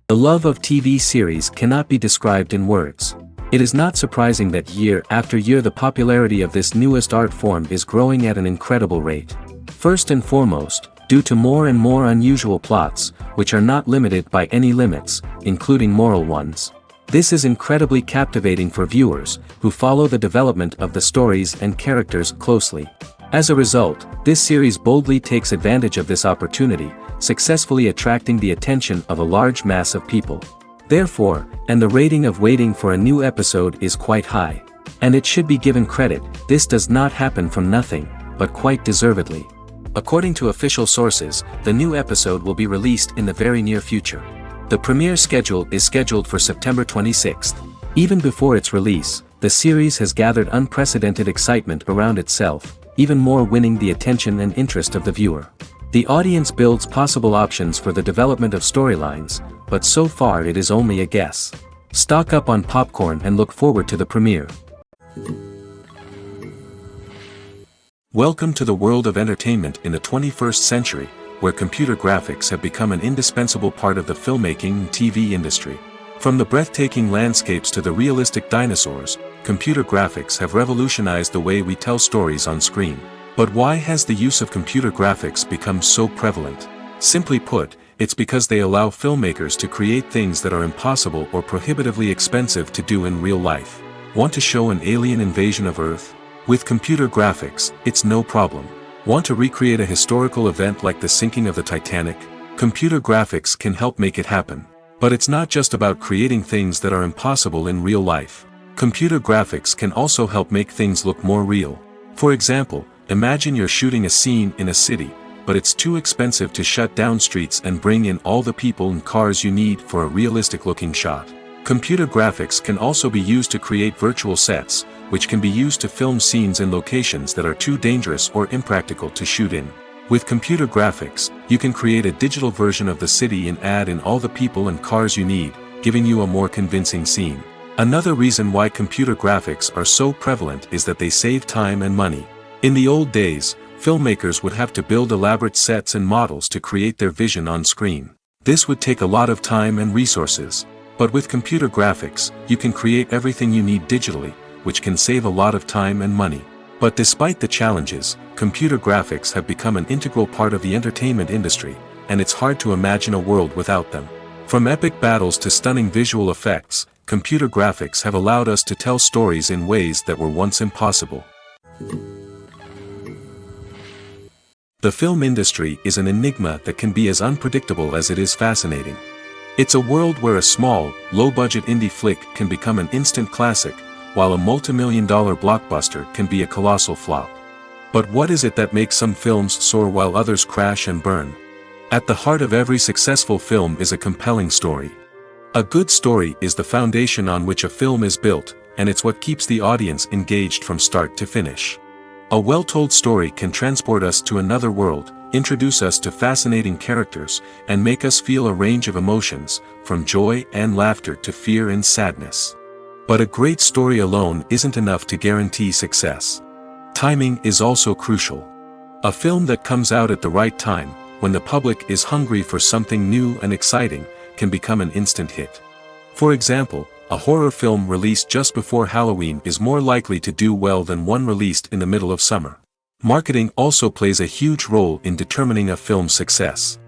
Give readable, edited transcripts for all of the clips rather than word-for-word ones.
The love of TV series cannot be described in words. It is not surprising that year after year the popularity of this newest art form is growing at an incredible rate. First and foremost, due to more and more unusual plots, which are not limited by any limits, including moral ones. This is incredibly captivating for viewers, who follow the development of the stories and characters closely. As a result, this series boldly takes advantage of this opportunity, successfully attracting the attention of a large mass of people. Therefore, and the rating of waiting for a new episode is quite high. And it should be given credit, this does not happen from nothing, but quite deservedly. According to official sources, the new episode will be released in the very near future. The premiere schedule is scheduled for September 26th. Even before its release, the series has gathered unprecedented excitement around itself, even more winning the attention and interest of the viewer. The audience builds possible options for the development of storylines, but so far it is only a guess. Stock up on popcorn and look forward to the premiere. Welcome to the world of entertainment in the 21st century, where computer graphics have become an indispensable part of the filmmaking and TV industry. From the breathtaking landscapes to the realistic dinosaurs, computer graphics have revolutionized the way we tell stories on screen. But why has the use of computer graphics become so prevalent? Simply put, it's because they allow filmmakers to create things that are impossible or prohibitively expensive to do in real life. Want to show an alien invasion of Earth? With computer graphics, it's no problem. Want to recreate a historical event like the sinking of the Titanic? Computer graphics can help make it happen. But it's not just about creating things that are impossible in real life. Computer graphics can also help make things look more real. For example, imagine you're shooting a scene in a city, but it's too expensive to shut down streets and bring in all the people and cars you need for a realistic-looking shot. Computer graphics can also be used to create virtual sets, which can be used to film scenes in locations that are too dangerous or impractical to shoot in. With computer graphics, you can create a digital version of the city and add in all the people and cars you need, giving you a more convincing scene. Another reason why computer graphics are so prevalent is that they save time and money. In the old days, filmmakers would have to build elaborate sets and models to create their vision on screen. This would take a lot of time and resources. But with computer graphics, you can create everything you need digitally, which can save a lot of time and money. But despite the challenges, computer graphics have become an integral part of the entertainment industry, and it's hard to imagine a world without them. From epic battles to stunning visual effects, computer graphics have allowed us to tell stories in ways that were once impossible. The film industry is an enigma that can be as unpredictable as it is fascinating. It's a world where a small, low-budget indie flick can become an instant classic, while a multi-million-dollar blockbuster can be a colossal flop. But what is it that makes some films soar while others crash and burn? At the heart of every successful film is a compelling story. A good story is the foundation on which a film is built, and it's what keeps the audience engaged from start to finish. A well-told story can transport us to another world, introduce us to fascinating characters, and make us feel a range of emotions, from joy and laughter to fear and sadness. But a great story alone isn't enough to guarantee success. Timing is also crucial. A film that comes out at the right time, when the public is hungry for something new and exciting, can become an instant hit. For example, a horror film released just before Halloween is more likely to do well than one released in the middle of summer. Marketing also plays a huge role in determining a film's success.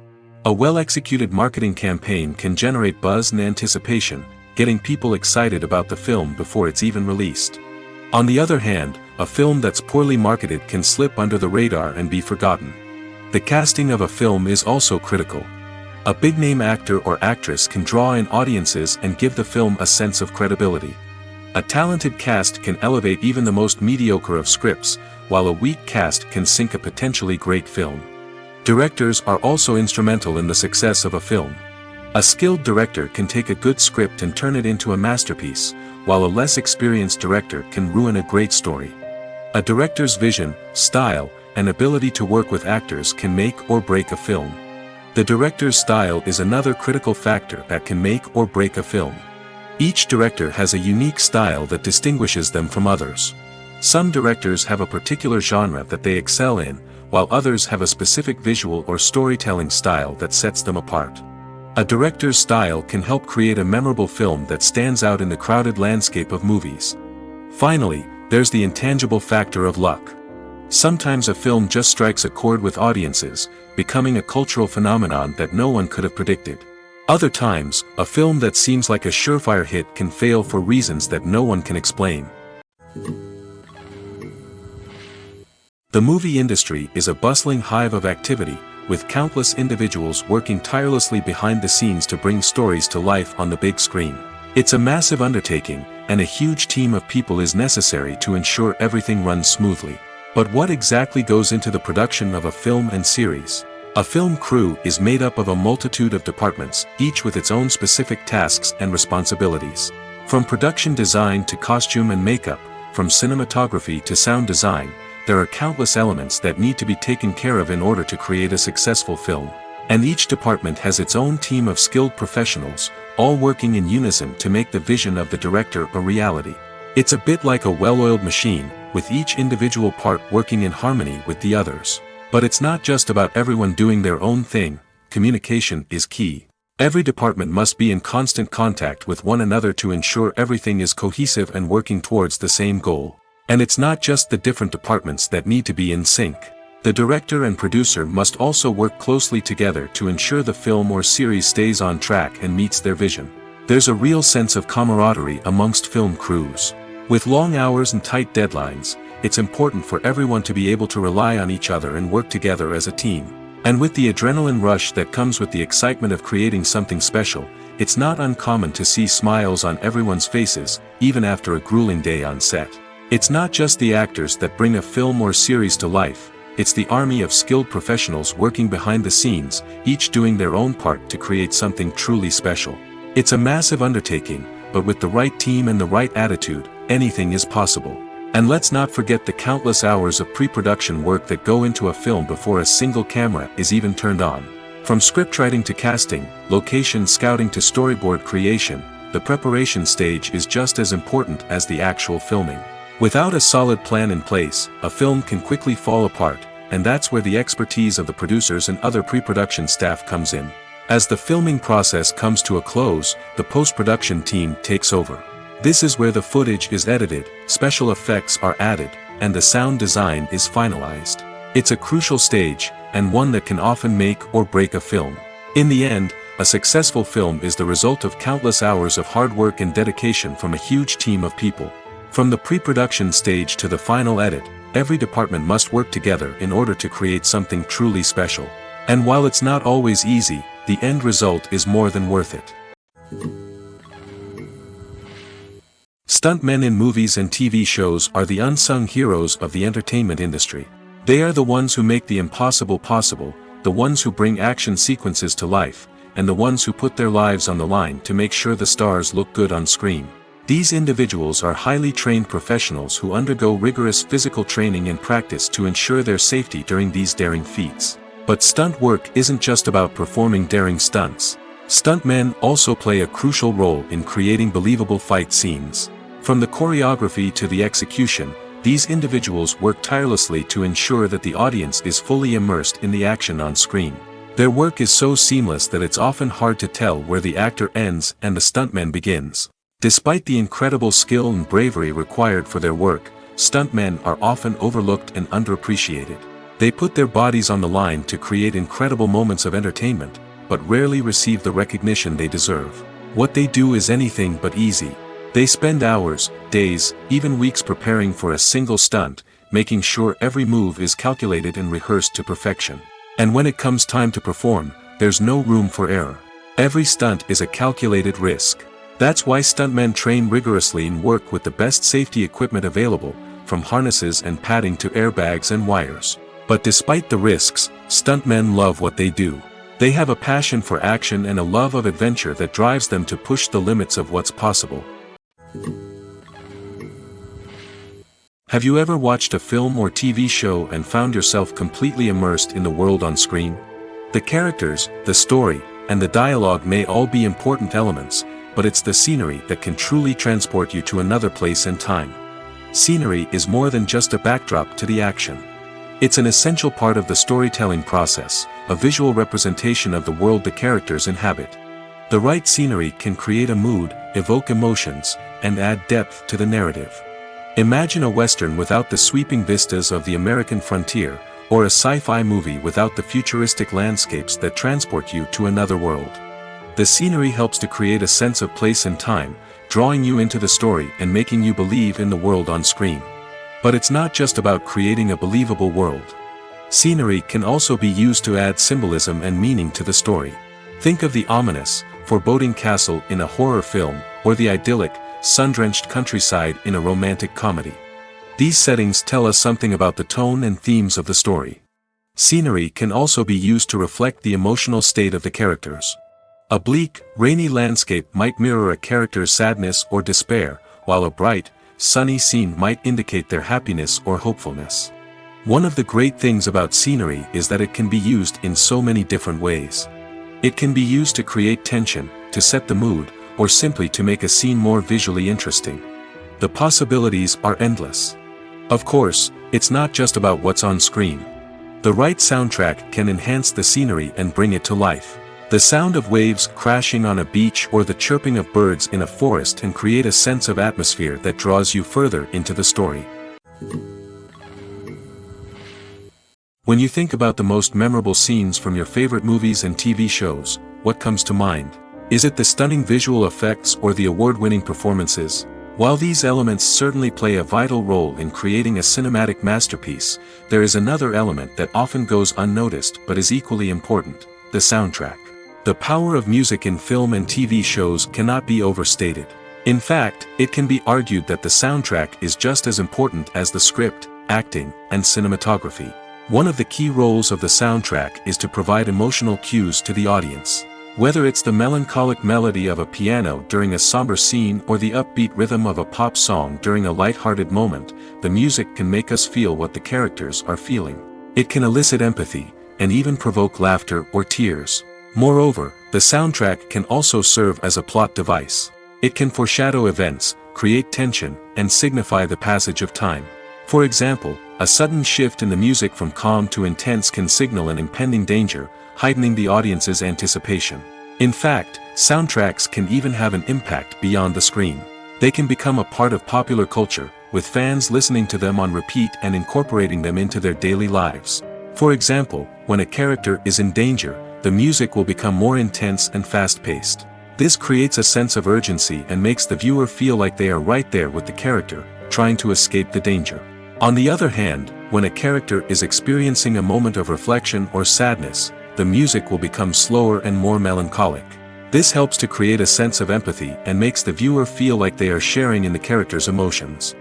A well-executed marketing campaign can generate buzz and anticipation, getting people excited about the film before it's even released. On the other hand, a film that's poorly marketed can slip under the radar and be forgotten. The casting of a film is also critical. A big-name actor or actress can draw in audiences and give the film a sense of credibility. A talented cast can elevate even the most mediocre of scripts, while a weak cast can sink a potentially great film. Directors are also instrumental in the success of a film. A skilled director can take a good script and turn it into a masterpiece, while a less experienced director can ruin a great story. A director's vision, style, and ability to work with actors can make or break a film. The director's style is another critical factor that can make or break a film. Each director has a unique style that distinguishes them from others. Some directors have a particular genre that they excel in, while others have a specific visual or storytelling style that sets them apart. A director's style can help create a memorable film that stands out in the crowded landscape of movies. Finally, there's the intangible factor of luck. Sometimes a film just strikes a chord with audiences, becoming a cultural phenomenon that no one could have predicted. Other times, a film that seems like a surefire hit can fail for reasons that no one can explain. The movie industry is a bustling hive of activity, with countless individuals working tirelessly behind the scenes to bring stories to life on the big screen. It's a massive undertaking, and a huge team of people is necessary to ensure everything runs smoothly. But what exactly goes into the production of a film and series? A film crew is made up of a multitude of departments, each with its own specific tasks and responsibilities. From production design to costume and makeup, from cinematography to sound design, there are countless elements that need to be taken care of in order to create a successful film. And each department has its own team of skilled professionals, all working in unison to make the vision of the director a reality. It's a bit like a well-oiled machine, with each individual part working in harmony with the others. But it's not just about everyone doing their own thing. Communication is key. Every department must be in constant contact with one another to ensure everything is cohesive and working towards the same goal. And it's not just the different departments that need to be in sync. The director and producer must also work closely together to ensure the film or series stays on track and meets their vision. There's a real sense of camaraderie amongst film crews. With long hours and tight deadlines, it's important for everyone to be able to rely on each other and work together as a team. And with the adrenaline rush that comes with the excitement of creating something special, it's not uncommon to see smiles on everyone's faces, even after a grueling day on set. It's not just the actors that bring a film or series to life, it's the army of skilled professionals working behind the scenes, each doing their own part to create something truly special. It's a massive undertaking, but with the right team and the right attitude, anything is possible. And let's not forget the countless hours of pre-production work that go into a film before a single camera is even turned on. From scriptwriting to casting, location scouting to storyboard creation, the preparation stage is just as important as the actual filming. Without a solid plan in place, a film can quickly fall apart, and that's where the expertise of the producers and other pre-production staff comes in. As the filming process comes to a close, the post-production team takes over. This is where the footage is edited, special effects are added, and the sound design is finalized. It's a crucial stage, and one that can often make or break a film. In the end, a successful film is the result of countless hours of hard work and dedication from a huge team of people. From the pre-production stage to the final edit, every department must work together in order to create something truly special. And while it's not always easy, the end result is more than worth it. Stuntmen in movies and TV shows are the unsung heroes of the entertainment industry. They are the ones who make the impossible possible, the ones who bring action sequences to life, and the ones who put their lives on the line to make sure the stars look good on screen. These individuals are highly trained professionals who undergo rigorous physical training and practice to ensure their safety during these daring feats. But stunt work isn't just about performing daring stunts. Stuntmen also play a crucial role in creating believable fight scenes. From the choreography to the execution, these individuals work tirelessly to ensure that the audience is fully immersed in the action on screen. Their work is so seamless that it's often hard to tell where the actor ends and the stuntman begins. Despite the incredible skill and bravery required for their work, stuntmen are often overlooked and underappreciated. They put their bodies on the line to create incredible moments of entertainment, but rarely receive the recognition they deserve. What they do is anything but easy. They spend hours, days, even weeks preparing for a single stunt, making sure every move is calculated and rehearsed to perfection. And when it comes time to perform, there's no room for error. Every stunt is a calculated risk. That's why stuntmen train rigorously and work with the best safety equipment available, from harnesses and padding to airbags and wires. But despite the risks, stuntmen love what they do. They have a passion for action and a love of adventure that drives them to push the limits of what's possible. Have you ever watched a film or TV show and found yourself completely immersed in the world on screen? The characters, the story, and the dialogue may all be important elements, but it's the scenery that can truly transport you to another place and time. Scenery is more than just a backdrop to the action. It's an essential part of the storytelling process, a visual representation of the world the characters inhabit. The right scenery can create a mood, evoke emotions, and add depth to the narrative. Imagine a western without the sweeping vistas of the American frontier, or a sci-fi movie without the futuristic landscapes that transport you to another world. The scenery helps to create a sense of place and time, drawing you into the story and making you believe in the world on screen. But it's not just about creating a believable world. Scenery can also be used to add symbolism and meaning to the story. Think of the ominous, foreboding castle in a horror film, or the idyllic, sun-drenched countryside in a romantic comedy. These settings tell us something about the tone and themes of the story. Scenery can also be used to reflect the emotional state of the characters. A bleak, rainy landscape might mirror a character's sadness or despair, while a bright, sunny scene might indicate their happiness or hopefulness. One of the great things about scenery is that it can be used in so many different ways. It can be used to create tension, to set the mood, or simply to make a scene more visually interesting. The possibilities are endless. Of course, it's not just about what's on screen. The right soundtrack can enhance the scenery and bring it to life. The sound of waves crashing on a beach or the chirping of birds in a forest can create a sense of atmosphere that draws you further into the story. When you think about the most memorable scenes from your favorite movies and TV shows, what comes to mind? Is it the stunning visual effects or the award-winning performances? While these elements certainly play a vital role in creating a cinematic masterpiece, there is another element that often goes unnoticed but is equally important: the soundtrack. The power of music in film and TV shows cannot be overstated. In fact, it can be argued that the soundtrack is just as important as the script, acting, and cinematography. One of the key roles of the soundtrack is to provide emotional cues to the audience. Whether it's the melancholic melody of a piano during a somber scene or the upbeat rhythm of a pop song during a light-hearted moment, the music can make us feel what the characters are feeling. It can elicit empathy, and even provoke laughter or tears. Moreover, the soundtrack can also serve as a plot device. It can foreshadow events, create tension, and signify the passage of time. For example, a sudden shift in the music from calm to intense can signal an impending danger, heightening the audience's anticipation. In fact, soundtracks can even have an impact beyond the screen. They can become a part of popular culture, with fans listening to them on repeat and incorporating them into their daily lives. For example, when a character is in danger, the music will become more intense and fast-paced. This creates a sense of urgency and makes the viewer feel like they are right there with the character, trying to escape the danger. On the other hand, when a character is experiencing a moment of reflection or sadness, the music will become slower and more melancholic. This helps to create a sense of empathy and makes the viewer feel like they are sharing in the character's emotions.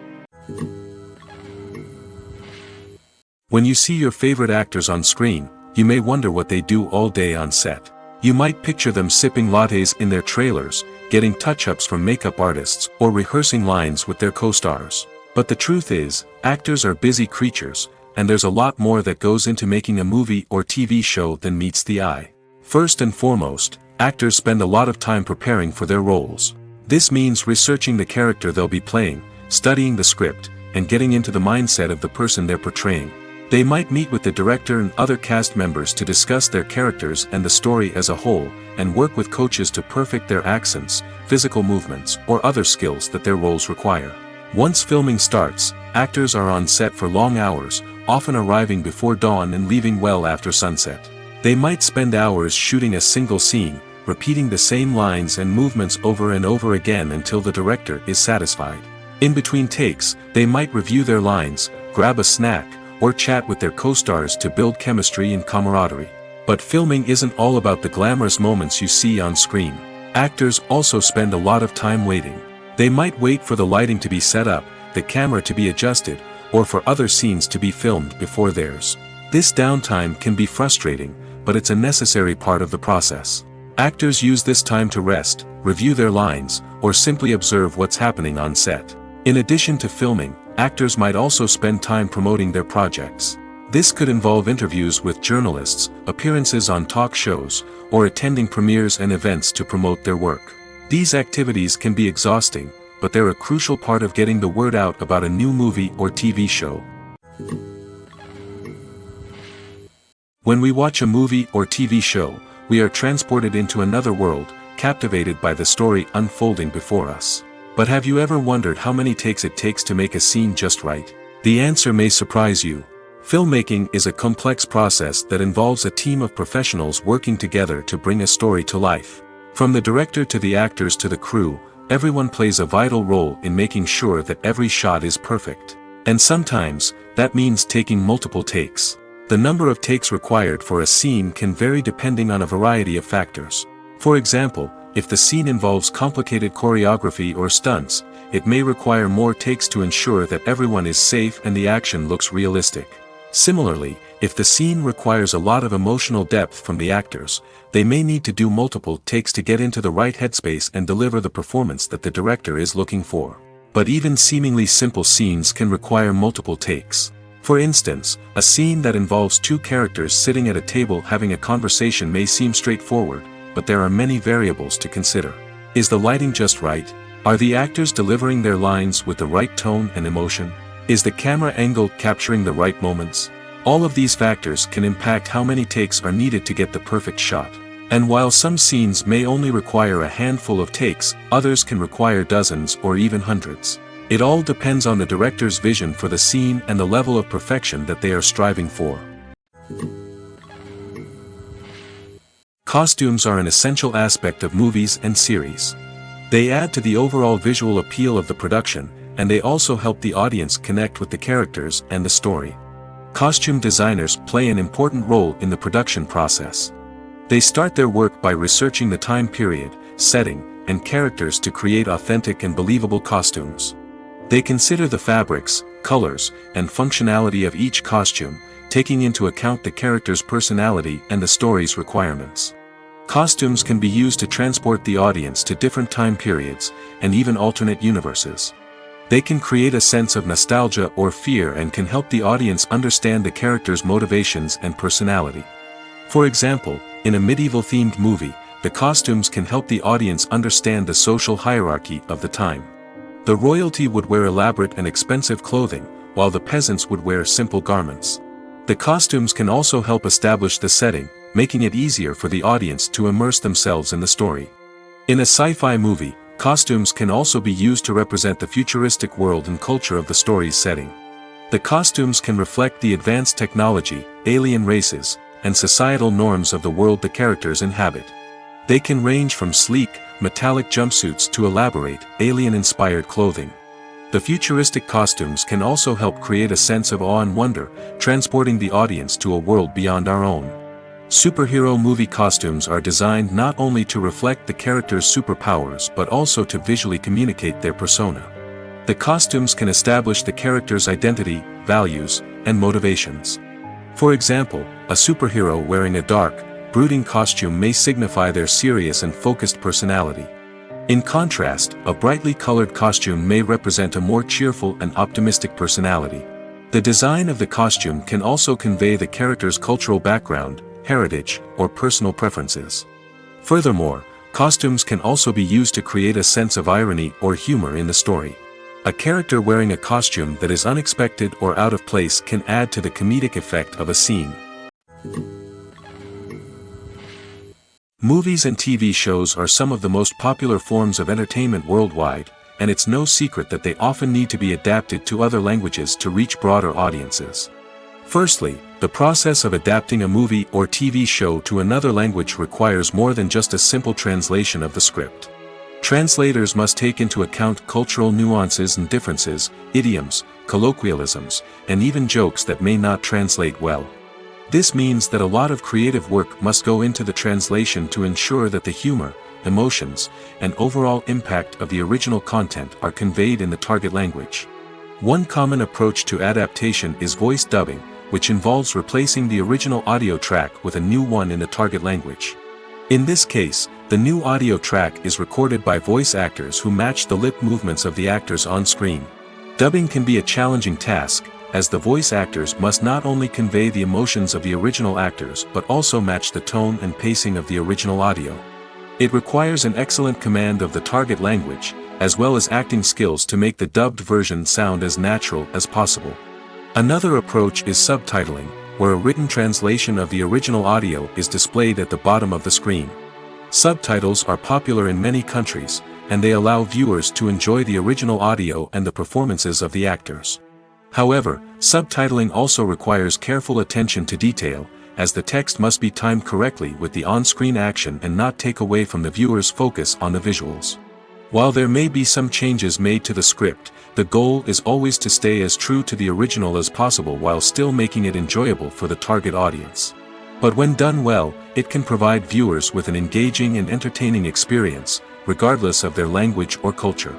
When you see your favorite actors on screen, you may wonder what they do all day on set. You might picture them sipping lattes in their trailers, getting touch-ups from makeup artists, or rehearsing lines with their co-stars. But the truth is, actors are busy creatures, and there's a lot more that goes into making a movie or TV show than meets the eye. First and foremost, actors spend a lot of time preparing for their roles. This means researching the character they'll be playing, studying the script, and getting into the mindset of the person they're portraying. They might meet with the director and other cast members to discuss their characters and the story as a whole, and work with coaches to perfect their accents, physical movements, or other skills that their roles require. Once filming starts, actors are on set for long hours, often arriving before dawn and leaving well after sunset. They might spend hours shooting a single scene, repeating the same lines and movements over and over again until the director is satisfied. In between takes, they might review their lines, grab a snack, or chat with their co-stars to build chemistry and camaraderie. But filming isn't all about the glamorous moments you see on screen. Actors also spend a lot of time waiting. They might wait for the lighting to be set up, the camera to be adjusted, or for other scenes to be filmed before theirs. This downtime can be frustrating, but it's a necessary part of the process. Actors use this time to rest, review their lines, or simply observe what's happening on set. In addition to filming, actors might also spend time promoting their projects. This could involve interviews with journalists, appearances on talk shows, or attending premieres and events to promote their work. These activities can be exhausting, but they're a crucial part of getting the word out about a new movie or TV show. When we watch a movie or TV show, we are transported into another world, captivated by the story unfolding before us. But have you ever wondered how many takes it takes to make a scene just right? The answer may surprise you. Filmmaking is a complex process that involves a team of professionals working together to bring a story to life. From the director to the actors to the crew, everyone plays a vital role in making sure that every shot is perfect. And sometimes, that means taking multiple takes. The number of takes required for a scene can vary depending on a variety of factors. For example, if the scene involves complicated choreography or stunts, it may require more takes to ensure that everyone is safe and the action looks realistic. Similarly, if the scene requires a lot of emotional depth from the actors, they may need to do multiple takes to get into the right headspace and deliver the performance that the director is looking for. But even seemingly simple scenes can require multiple takes. For instance, a scene that involves two characters sitting at a table having a conversation may seem straightforward, but there are many variables to consider. Is the lighting just right? Are the actors delivering their lines with the right tone and emotion? Is the camera angle capturing the right moments? All of these factors can impact how many takes are needed to get the perfect shot. And while some scenes may only require a handful of takes, others can require dozens or even hundreds. It all depends on the director's vision for the scene and the level of perfection that they are striving for. Costumes are an essential aspect of movies and series. They add to the overall visual appeal of the production, and they also help the audience connect with the characters and the story. Costume designers play an important role in the production process. They start their work by researching the time period, setting, and characters to create authentic and believable costumes. They consider the fabrics, colors, and functionality of each costume, taking into account the character's personality and the story's requirements. Costumes can be used to transport the audience to different time periods, and even alternate universes. They can create a sense of nostalgia or fear and can help the audience understand the character's motivations and personality. For example, in a medieval-themed movie, the costumes can help the audience understand the social hierarchy of the time. The royalty would wear elaborate and expensive clothing, while the peasants would wear simple garments. The costumes can also help establish the setting, making it easier for the audience to immerse themselves in the story. In a sci-fi movie, costumes can also be used to represent the futuristic world and culture of the story's setting. The costumes can reflect the advanced technology, alien races, and societal norms of the world the characters inhabit. They can range from sleek, metallic jumpsuits to elaborate, alien-inspired clothing. The futuristic costumes can also help create a sense of awe and wonder, transporting the audience to a world beyond our own. Superhero movie costumes are designed not only to reflect the character's superpowers but also to visually communicate their persona. The costumes can establish the character's identity, values, and motivations. For example, a superhero wearing a dark, brooding costume may signify their serious and focused personality. In contrast, a brightly colored costume may represent a more cheerful and optimistic personality. The design of the costume can also convey the character's cultural background, heritage, or personal preferences. Furthermore, costumes can also be used to create a sense of irony or humor in the story. A character wearing a costume that is unexpected or out of place can add to the comedic effect of a scene. Movies and TV shows are some of the most popular forms of entertainment worldwide, and it's no secret that they often need to be adapted to other languages to reach broader audiences. Firstly, the process of adapting a movie or TV show to another language requires more than just a simple translation of the script. Translators must take into account cultural nuances and differences, idioms, colloquialisms, and even jokes that may not translate well. This means that a lot of creative work must go into the translation to ensure that the humor, emotions, and overall impact of the original content are conveyed in the target language. One common approach to adaptation is voice dubbing, which involves replacing the original audio track with a new one in the target language. In this case, the new audio track is recorded by voice actors who match the lip movements of the actors on screen. Dubbing can be a challenging task, as the voice actors must not only convey the emotions of the original actors but also match the tone and pacing of the original audio. It requires an excellent command of the target language, as well as acting skills to make the dubbed version sound as natural as possible. Another approach is subtitling, where a written translation of the original audio is displayed at the bottom of the screen. Subtitles are popular in many countries, and they allow viewers to enjoy the original audio and the performances of the actors. However, subtitling also requires careful attention to detail, as the text must be timed correctly with the on-screen action and not take away from the viewer's focus on the visuals. While there may be some changes made to the script, the goal is always to stay as true to the original as possible while still making it enjoyable for the target audience. But when done well, it can provide viewers with an engaging and entertaining experience, regardless of their language or culture.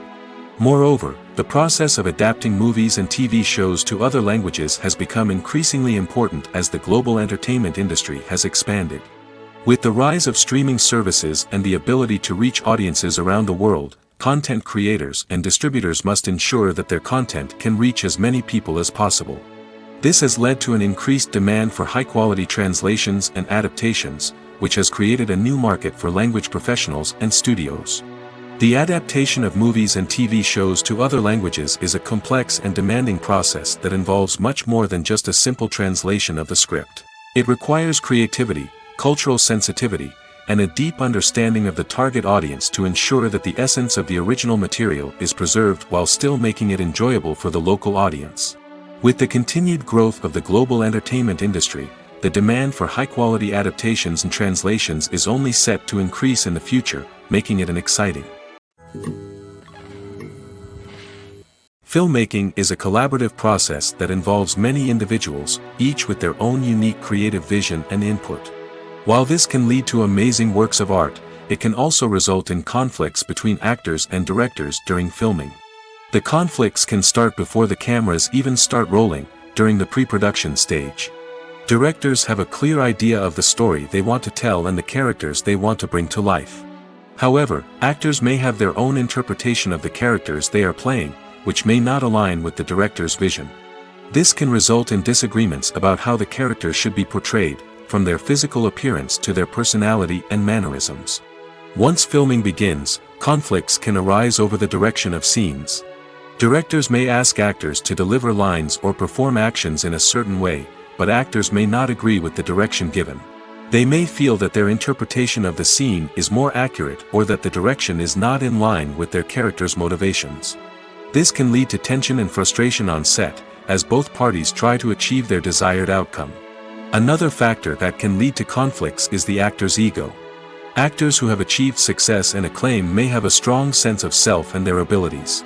Moreover, the process of adapting movies and TV shows to other languages has become increasingly important as the global entertainment industry has expanded. With the rise of streaming services and the ability to reach audiences around the world, content creators and distributors must ensure that their content can reach as many people as possible. This has led to an increased demand for high-quality translations and adaptations, which has created a new market for language professionals and studios. The adaptation of movies and TV shows to other languages is a complex and demanding process that involves much more than just a simple translation of the script. It requires creativity, cultural sensitivity, and a deep understanding of the target audience to ensure that the essence of the original material is preserved while still making it enjoyable for the local audience. With the continued growth of the global entertainment industry, the demand for high-quality adaptations and translations is only set to increase in the future, making it an exciting. Filmmaking is a collaborative process that involves many individuals, each with their own unique creative vision and input. While this can lead to amazing works of art, it can also result in conflicts between actors and directors during filming. The conflicts can start before the cameras even start rolling, during the pre-production stage. Directors have a clear idea of the story they want to tell and the characters they want to bring to life. However, actors may have their own interpretation of the characters they are playing, which may not align with the director's vision. This can result in disagreements about how the characters should be portrayed, from their physical appearance to their personality and mannerisms. Once filming begins, conflicts can arise over the direction of scenes. Directors may ask actors to deliver lines or perform actions in a certain way, but actors may not agree with the direction given. They may feel that their interpretation of the scene is more accurate or that the direction is not in line with their character's motivations. This can lead to tension and frustration on set, as both parties try to achieve their desired outcome. Another factor that can lead to conflicts is the actor's ego. Actors who have achieved success and acclaim may have a strong sense of self and their abilities.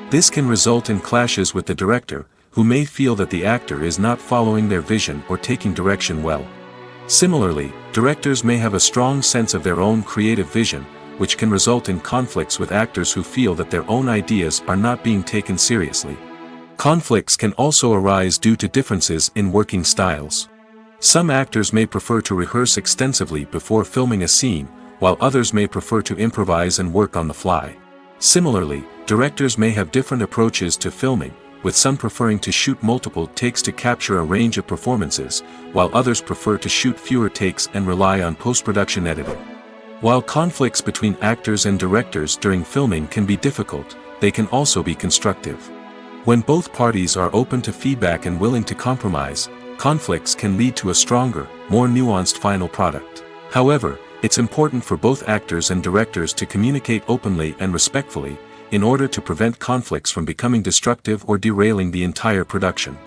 This can result in clashes with the director, who may feel that the actor is not following their vision or taking direction well. Similarly, directors may have a strong sense of their own creative vision, which can result in conflicts with actors who feel that their own ideas are not being taken seriously. Conflicts can also arise due to differences in working styles. Some actors may prefer to rehearse extensively before filming a scene, while others may prefer to improvise and work on the fly. Similarly, directors may have different approaches to filming, with some preferring to shoot multiple takes to capture a range of performances, while others prefer to shoot fewer takes and rely on post-production editing. While conflicts between actors and directors during filming can be difficult, they can also be constructive. When both parties are open to feedback and willing to compromise, conflicts can lead to a stronger, more nuanced final product. However, it's important for both actors and directors to communicate openly and respectfully, in order to prevent conflicts from becoming destructive or derailing the entire production.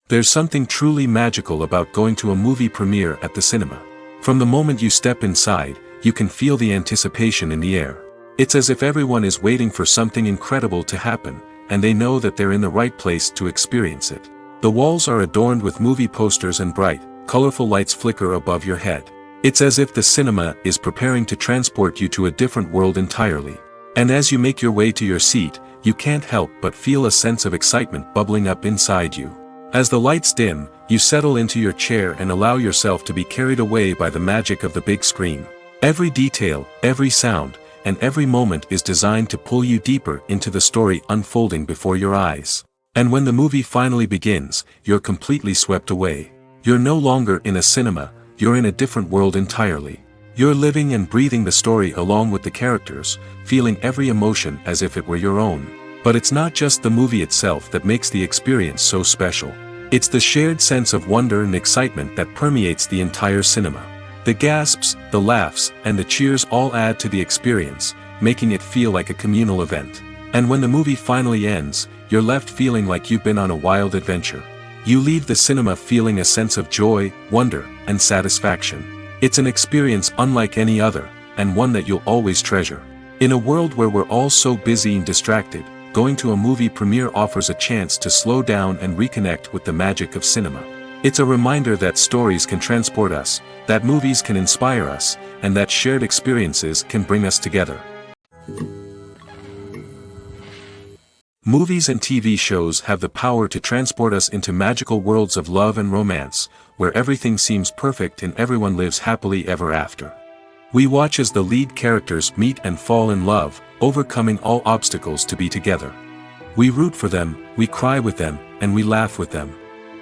There's something truly magical about going to a movie premiere at the cinema. From the moment you step inside, you can feel the anticipation in the air. It's as if everyone is waiting for something incredible to happen, and they know that they're in the right place to experience it. The walls are adorned with movie posters and bright, colorful lights flicker above your head. It's as if the cinema is preparing to transport you to a different world entirely. And as you make your way to your seat, you can't help but feel a sense of excitement bubbling up inside you. As the lights dim, you settle into your chair and allow yourself to be carried away by the magic of the big screen. Every detail, every sound, and every moment is designed to pull you deeper into the story unfolding before your eyes. And when the movie finally begins, you're completely swept away. You're no longer in a cinema, you're in a different world entirely. You're living and breathing the story along with the characters, feeling every emotion as if it were your own. But it's not just the movie itself that makes the experience so special. It's the shared sense of wonder and excitement that permeates the entire cinema. The gasps, the laughs, and the cheers all add to the experience, making it feel like a communal event. And when the movie finally ends, you're left feeling like you've been on a wild adventure. You leave the cinema feeling a sense of joy, wonder, and satisfaction. It's an experience unlike any other, and one that you'll always treasure. In a world where we're all so busy and distracted, going to a movie premiere offers a chance to slow down and reconnect with the magic of cinema. It's a reminder that stories can transport us, that movies can inspire us, and that shared experiences can bring us together. Movies and TV shows have the power to transport us into magical worlds of love and romance, where everything seems perfect and everyone lives happily ever after. We watch as the lead characters meet and fall in love, overcoming all obstacles to be together. We root for them, we cry with them, and we laugh with them.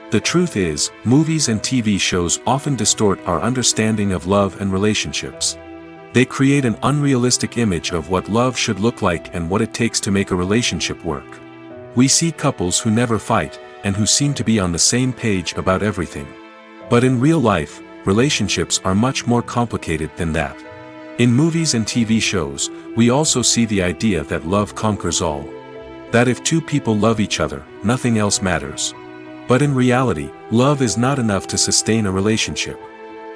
The truth is, movies and TV shows often distort our understanding of love and relationships. They create an unrealistic image of what love should look like and what it takes to make a relationship work. We see couples who never fight, and who seem to be on the same page about everything. But in real life, relationships are much more complicated than that. In movies and TV shows, we also see the idea that love conquers all. That if two people love each other, nothing else matters. But in reality, love is not enough to sustain a relationship.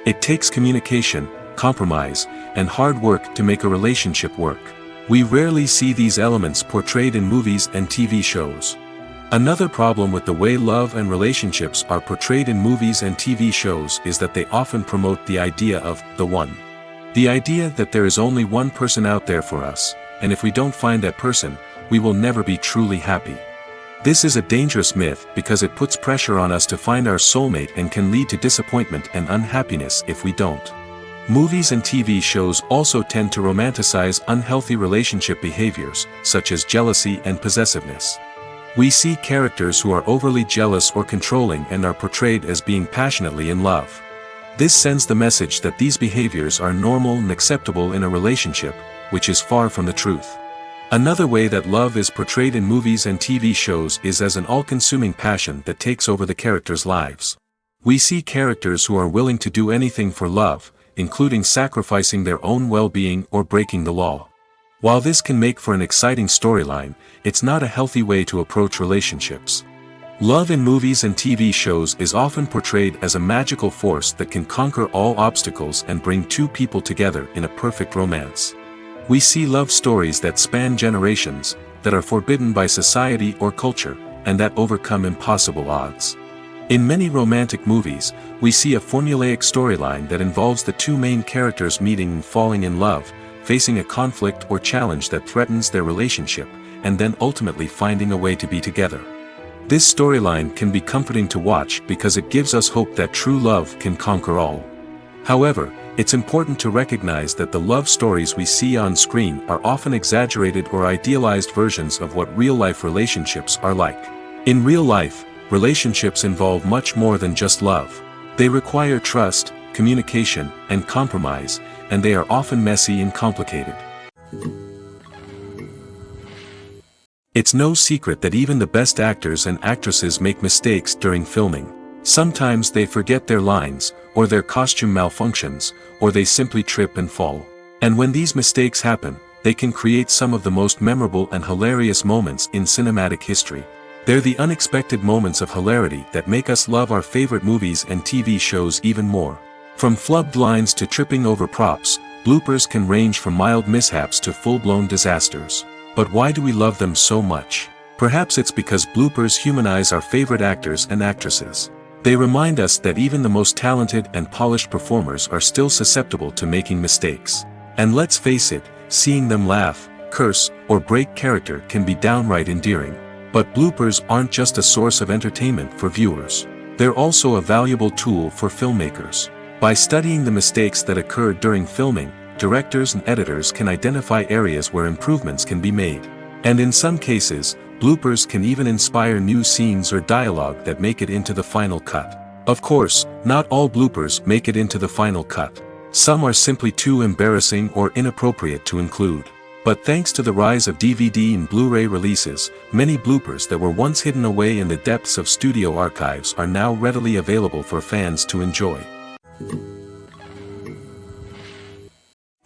It takes communication, compromise, and hard work to make a relationship work. We rarely see these elements portrayed in movies and TV shows. Another problem with the way love and relationships are portrayed in movies and TV shows is that they often promote the idea of the one. The idea that there is only one person out there for us, and if we don't find that person, we will never be truly happy. This is a dangerous myth because it puts pressure on us to find our soulmate and can lead to disappointment and unhappiness if we don't. Movies and TV shows also tend to romanticize unhealthy relationship behaviors, such as jealousy and possessiveness. We see characters who are overly jealous or controlling and are portrayed as being passionately in love. This sends the message that these behaviors are normal and acceptable in a relationship, which is far from the truth. Another way that love is portrayed in movies and TV shows is as an all-consuming passion that takes over the characters' lives. We see characters who are willing to do anything for love, including sacrificing their own well-being or breaking the law. While this can make for an exciting storyline, it's not a healthy way to approach relationships. Love in movies and TV shows is often portrayed as a magical force that can conquer all obstacles and bring two people together in a perfect romance. We see love stories that span generations, that are forbidden by society or culture, and that overcome impossible odds. In many romantic movies, we see a formulaic storyline that involves the two main characters meeting and falling in love, facing a conflict or challenge that threatens their relationship, and then ultimately finding a way to be together. This storyline can be comforting to watch because it gives us hope that true love can conquer all. However, it's important to recognize that the love stories we see on screen are often exaggerated or idealized versions of what real-life relationships are like. In real life, relationships involve much more than just love. They require trust, communication, and compromise, and they are often messy and complicated. It's no secret that even the best actors and actresses make mistakes during filming. Sometimes they forget their lines, or their costume malfunctions, or they simply trip and fall. And when these mistakes happen, they can create some of the most memorable and hilarious moments in cinematic history. They're the unexpected moments of hilarity that make us love our favorite movies and TV shows even more. From flubbed lines to tripping over props, bloopers can range from mild mishaps to full-blown disasters. But why do we love them so much? Perhaps it's because bloopers humanize our favorite actors and actresses. They remind us that even the most talented and polished performers are still susceptible to making mistakes. And let's face it, seeing them laugh, curse, or break character can be downright endearing. But bloopers aren't just a source of entertainment for viewers. They're also a valuable tool for filmmakers. By studying the mistakes that occurred during filming, directors and editors can identify areas where improvements can be made. And in some cases, bloopers can even inspire new scenes or dialogue that make it into the final cut. Of course, not all bloopers make it into the final cut. Some are simply too embarrassing or inappropriate to include. But thanks to the rise of DVD and Blu-ray releases, many bloopers that were once hidden away in the depths of studio archives are now readily available for fans to enjoy.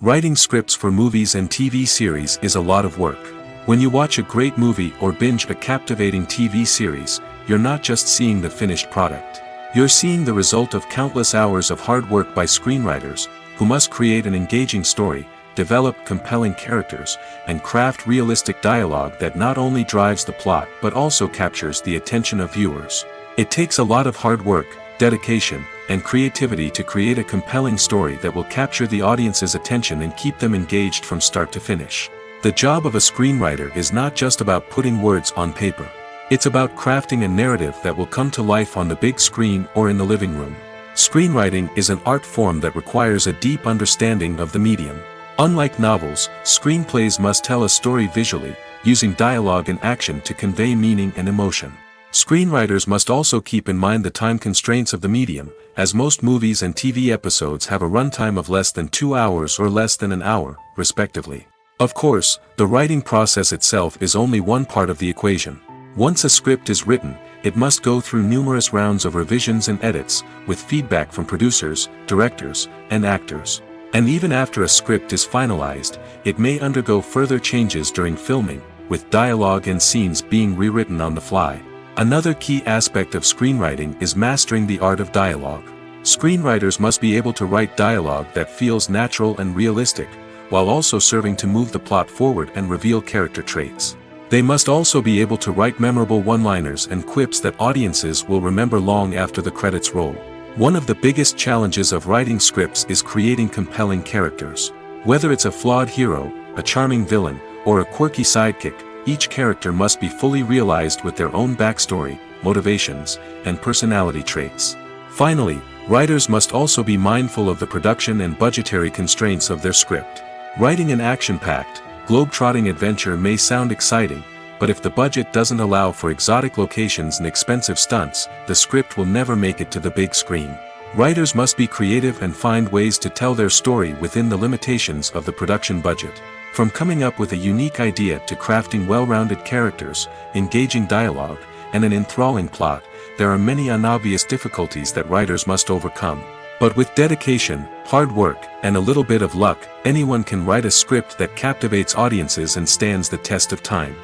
Writing scripts for movies and TV series is a lot of work. When you watch a great movie or binge a captivating TV series, you're not just seeing the finished product. You're seeing the result of countless hours of hard work by screenwriters, who must create an engaging story, develop compelling characters, and craft realistic dialogue that not only drives the plot but also captures the attention of viewers. It takes a lot of hard work, dedication, and creativity to create a compelling story that will capture the audience's attention and keep them engaged from start to finish. The job of a screenwriter is not just about putting words on paper. It's about crafting a narrative that will come to life on the big screen or in the living room. Screenwriting is an art form that requires a deep understanding of the medium. Unlike novels, screenplays must tell a story visually, using dialogue and action to convey meaning and emotion. Screenwriters must also keep in mind the time constraints of the medium, as most movies and TV episodes have a runtime of less than 2 hours or less than an hour, respectively. Of course, the writing process itself is only one part of the equation. Once a script is written, it must go through numerous rounds of revisions and edits, with feedback from producers, directors, and actors. And even after a script is finalized, it may undergo further changes during filming, with dialogue and scenes being rewritten on the fly. Another key aspect of screenwriting is mastering the art of dialogue. Screenwriters must be able to write dialogue that feels natural and realistic, while also serving to move the plot forward and reveal character traits. They must also be able to write memorable one-liners and quips that audiences will remember long after the credits roll. One of the biggest challenges of writing scripts is creating compelling characters. Whether it's a flawed hero, a charming villain, or a quirky sidekick, each character must be fully realized with their own backstory, motivations, and personality traits. Finally, writers must also be mindful of the production and budgetary constraints of their script. Writing an action-packed, globe-trotting adventure may sound exciting, but if the budget doesn't allow for exotic locations and expensive stunts, the script will never make it to the big screen. Writers must be creative and find ways to tell their story within the limitations of the production budget. From coming up with a unique idea to crafting well-rounded characters, engaging dialogue, and an enthralling plot, there are many unobvious difficulties that writers must overcome. But with dedication, hard work, and a little bit of luck, anyone can write a script that captivates audiences and stands the test of time.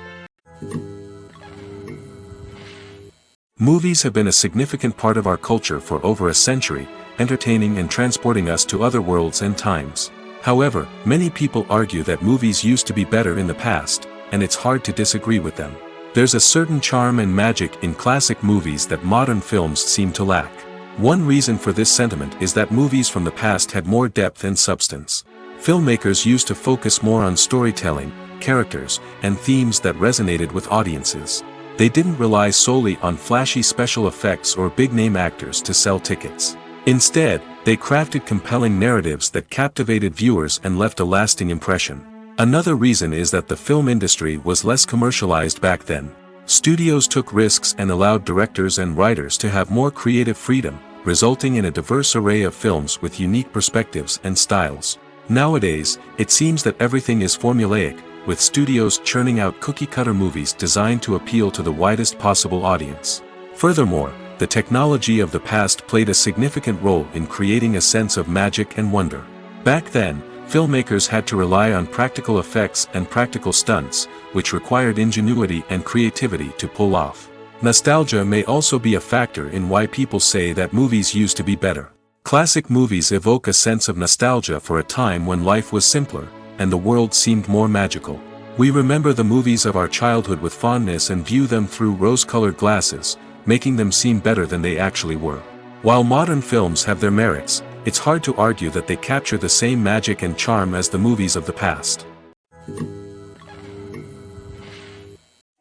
Movies have been a significant part of our culture for over a century, entertaining and transporting us to other worlds and times. However, many people argue that movies used to be better in the past, and it's hard to disagree with them. There's a certain charm and magic in classic movies that modern films seem to lack. One reason for this sentiment is that movies from the past had more depth and substance. Filmmakers used to focus more on storytelling, characters, and themes that resonated with audiences. They didn't rely solely on flashy special effects or big-name actors to sell tickets. Instead, they crafted compelling narratives that captivated viewers and left a lasting impression. Another reason is that the film industry was less commercialized back then. Studios took risks and allowed directors and writers to have more creative freedom, resulting in a diverse array of films with unique perspectives and styles. Nowadays, it seems that everything is formulaic, with studios churning out cookie-cutter movies designed to appeal to the widest possible audience. Furthermore, the technology of the past played a significant role in creating a sense of magic and wonder. Back then, filmmakers had to rely on practical effects and practical stunts, which required ingenuity and creativity to pull off. Nostalgia may also be a factor in why people say that movies used to be better. Classic movies evoke a sense of nostalgia for a time when life was simpler, and the world seemed more magical. We remember the movies of our childhood with fondness and view them through rose-colored glasses, making them seem better than they actually were. While modern films have their merits, it's hard to argue that they capture the same magic and charm as the movies of the past.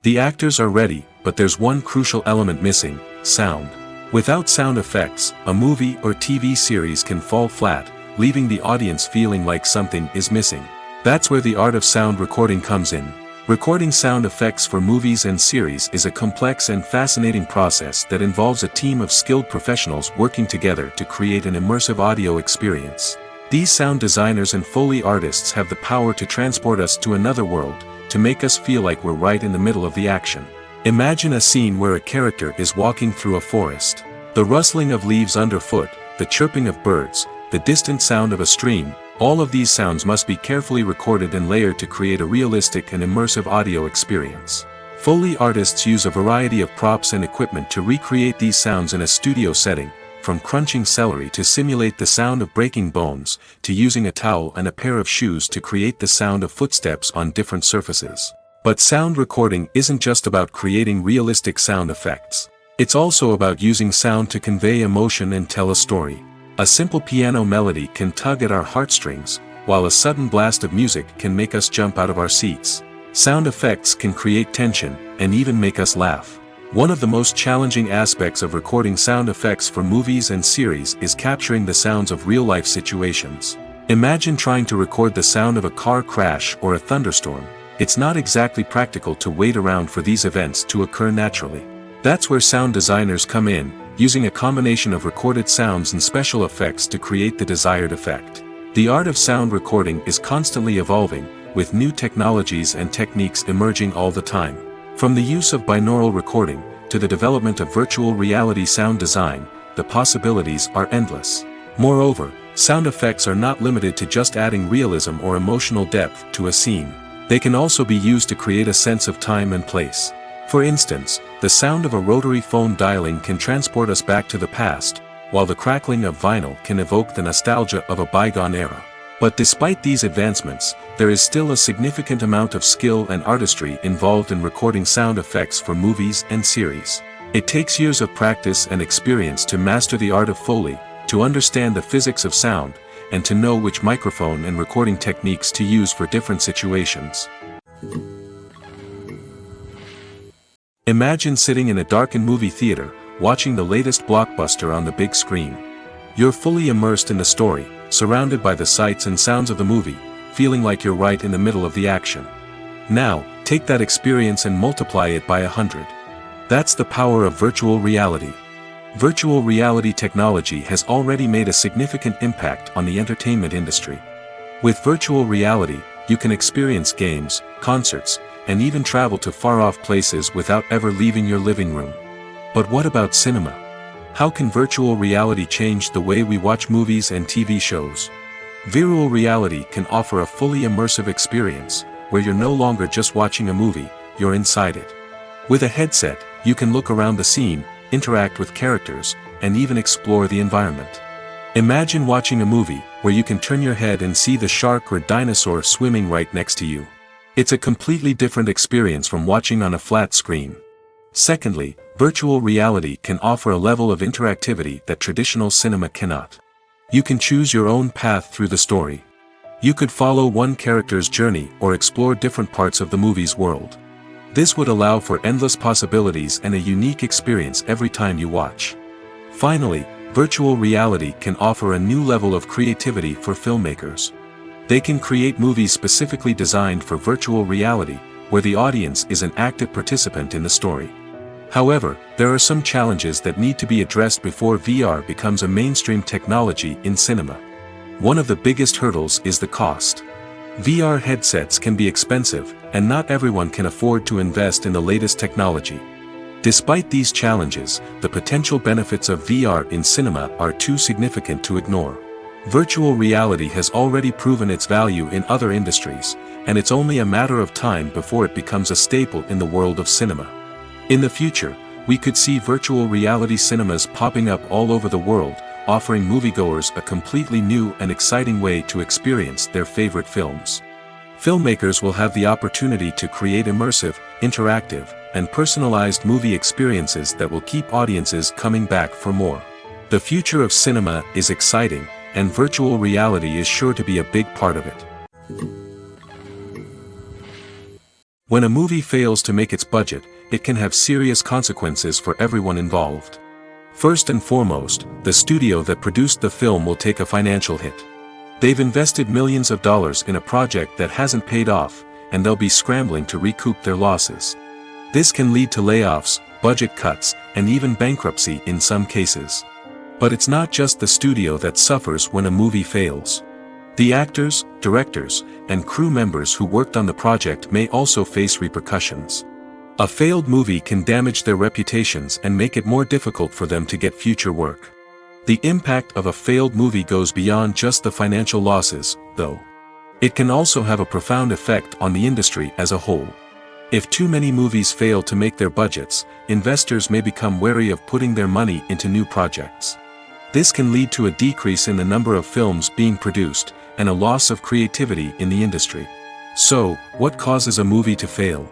The actors are ready, but there's one crucial element missing: sound. Without sound effects, a movie or TV series can fall flat, leaving the audience feeling like something is missing. That's where the art of sound recording comes in. Recording sound effects for movies and series is a complex and fascinating process that involves a team of skilled professionals working together to create an immersive audio experience. These sound designers and Foley artists have the power to transport us to another world, to make us feel like we're right in the middle of the action. Imagine a scene where a character is walking through a forest. The rustling of leaves underfoot, the chirping of birds, the distant sound of a stream, all of these sounds must be carefully recorded and layered to create a realistic and immersive audio experience. Foley artists use a variety of props and equipment to recreate these sounds in a studio setting, from crunching celery to simulate the sound of breaking bones, to using a towel and a pair of shoes to create the sound of footsteps on different surfaces. But sound recording isn't just about creating realistic sound effects. It's also about using sound to convey emotion and tell a story. A simple piano melody can tug at our heartstrings, while a sudden blast of music can make us jump out of our seats. Sound effects can create tension, and even make us laugh. One of the most challenging aspects of recording sound effects for movies and series is capturing the sounds of real-life situations. Imagine trying to record the sound of a car crash or a thunderstorm. It's not exactly practical to wait around for these events to occur naturally. That's where sound designers come in, using a combination of recorded sounds and special effects to create the desired effect. The art of sound recording is constantly evolving, with new technologies and techniques emerging all the time. From the use of binaural recording, to the development of virtual reality sound design, the possibilities are endless. Moreover, sound effects are not limited to just adding realism or emotional depth to a scene. They can also be used to create a sense of time and place. For instance, the sound of a rotary phone dialing can transport us back to the past, while the crackling of vinyl can evoke the nostalgia of a bygone era. But despite these advancements, there is still a significant amount of skill and artistry involved in recording sound effects for movies and series. It takes years of practice and experience to master the art of Foley, to understand the physics of sound, and to know which microphone and recording techniques to use for different situations. Imagine sitting in a darkened movie theater, watching the latest blockbuster on the big screen. You're fully immersed in the story, surrounded by the sights and sounds of the movie, feeling like you're right in the middle of the action. Now, take that experience and multiply it by 100. That's the power of virtual reality. Virtual reality technology has already made a significant impact on the entertainment industry. With virtual reality, you can experience games, concerts, and even travel to far-off places without ever leaving your living room. But what about cinema? How can virtual reality change the way we watch movies and TV shows? Virtual reality can offer a fully immersive experience, where you're no longer just watching a movie, you're inside it. With a headset, you can look around the scene, interact with characters, and even explore the environment. Imagine watching a movie where you can turn your head and see the shark or dinosaur swimming right next to you. It's a completely different experience from watching on a flat screen. Secondly, virtual reality can offer a level of interactivity that traditional cinema cannot. You can choose your own path through the story. You could follow one character's journey or explore different parts of the movie's world. This would allow for endless possibilities and a unique experience every time you watch. Finally, virtual reality can offer a new level of creativity for filmmakers. They can create movies specifically designed for virtual reality, where the audience is an active participant in the story. However, there are some challenges that need to be addressed before VR becomes a mainstream technology in cinema. One of the biggest hurdles is the cost. VR headsets can be expensive, and not everyone can afford to invest in the latest technology. Despite these challenges, the potential benefits of VR in cinema are too significant to ignore. Virtual reality has already proven its value in other industries, and it's only a matter of time before it becomes a staple in the world of cinema. In the future, we could see virtual reality cinemas popping up all over the world, offering moviegoers a completely new and exciting way to experience their favorite films. Filmmakers will have the opportunity to create immersive, interactive, and personalized movie experiences that will keep audiences coming back for more. The future of cinema is exciting, and virtual reality is sure to be a big part of it. When a movie fails to make its budget, it can have serious consequences for everyone involved. First and foremost, the studio that produced the film will take a financial hit. They've invested millions of dollars in a project that hasn't paid off, and they'll be scrambling to recoup their losses. This can lead to layoffs, budget cuts, and even bankruptcy in some cases. But it's not just the studio that suffers when a movie fails. The actors, directors, and crew members who worked on the project may also face repercussions. A failed movie can damage their reputations and make it more difficult for them to get future work. The impact of a failed movie goes beyond just the financial losses, though. It can also have a profound effect on the industry as a whole. If too many movies fail to make their budgets, investors may become wary of putting their money into new projects. This can lead to a decrease in the number of films being produced, and a loss of creativity in the industry. So, what causes a movie to fail?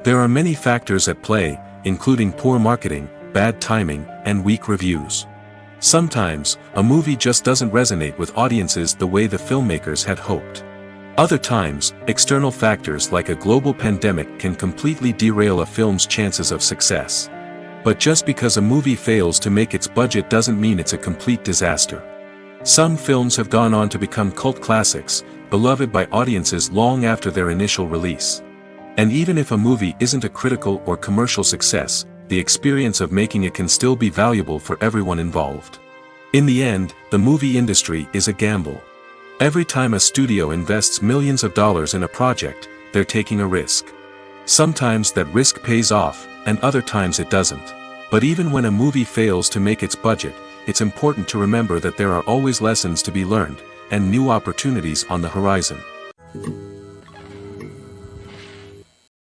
There are many factors at play, including poor marketing, bad timing, and weak reviews. Sometimes, a movie just doesn't resonate with audiences the way the filmmakers had hoped. Other times, external factors like a global pandemic can completely derail a film's chances of success. But just because a movie fails to make its budget doesn't mean it's a complete disaster. Some films have gone on to become cult classics, beloved by audiences long after their initial release. And even if a movie isn't a critical or commercial success, the experience of making it can still be valuable for everyone involved. In the end, the movie industry is a gamble. Every time a studio invests millions of dollars in a project, they're taking a risk. Sometimes that risk pays off, and other times it doesn't. But even when a movie fails to make its budget, it's important to remember that there are always lessons to be learned, and new opportunities on the horizon.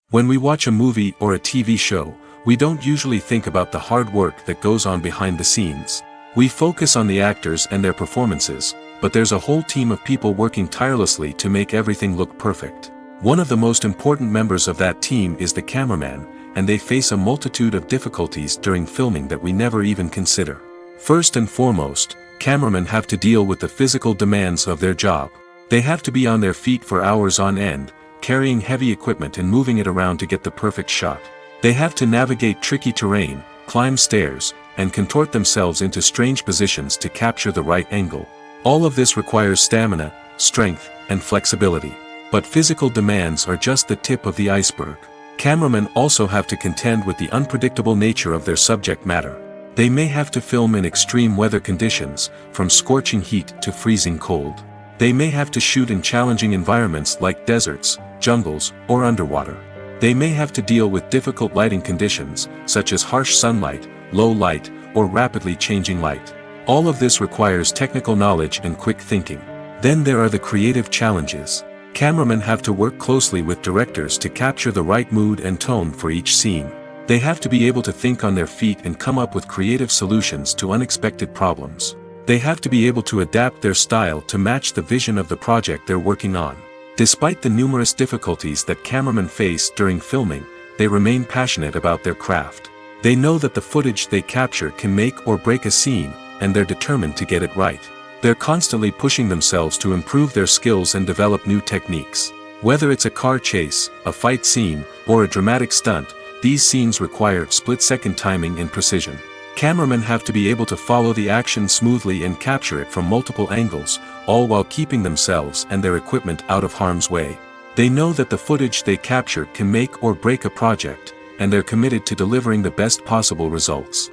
When we watch a movie or a TV show, we don't usually think about the hard work that goes on behind the scenes. We focus on the actors and their performances, but there's a whole team of people working tirelessly to make everything look perfect. One of the most important members of that team is the cameraman, and they face a multitude of difficulties during filming that we never even consider. First and foremost, cameramen have to deal with the physical demands of their job. They have to be on their feet for hours on end, carrying heavy equipment and moving it around to get the perfect shot. They have to navigate tricky terrain, climb stairs, and contort themselves into strange positions to capture the right angle. All of this requires stamina, strength, and flexibility. But physical demands are just the tip of the iceberg. Cameramen also have to contend with the unpredictable nature of their subject matter. They may have to film in extreme weather conditions, from scorching heat to freezing cold. They may have to shoot in challenging environments like deserts, jungles, or underwater. They may have to deal with difficult lighting conditions, such as harsh sunlight, low light, or rapidly changing light. All of this requires technical knowledge and quick thinking. Then there are the creative challenges. Cameramen have to work closely with directors to capture the right mood and tone for each scene. They have to be able to think on their feet and come up with creative solutions to unexpected problems. They have to be able to adapt their style to match the vision of the project they're working on. Despite the numerous difficulties that cameramen face during filming, they remain passionate about their craft. They know that the footage they capture can make or break a scene, and they're determined to get it right. They're constantly pushing themselves to improve their skills and develop new techniques. Whether it's a car chase, a fight scene, or a dramatic stunt, these scenes require split-second timing and precision. Cameramen have to be able to follow the action smoothly and capture it from multiple angles, all while keeping themselves and their equipment out of harm's way. They know that the footage they capture can make or break a project, and they're committed to delivering the best possible results.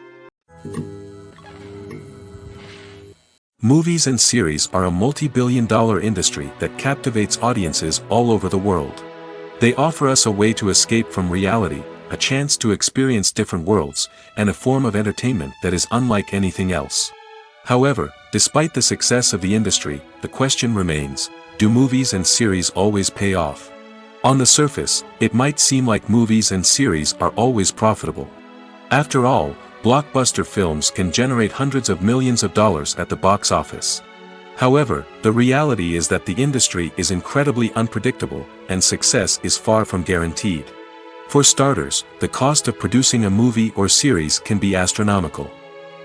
Movies and series are a multi-billion-dollar industry that captivates audiences all over the world. They offer us a way to escape from reality, a chance to experience different worlds, and a form of entertainment that is unlike anything else. However, despite the success of the industry, the question remains, do movies and series always pay off? On the surface, it might seem like movies and series are always profitable. After all, blockbuster films can generate hundreds of millions of dollars at the box office. However, the reality is that the industry is incredibly unpredictable, and success is far from guaranteed. For starters, the cost of producing a movie or series can be astronomical.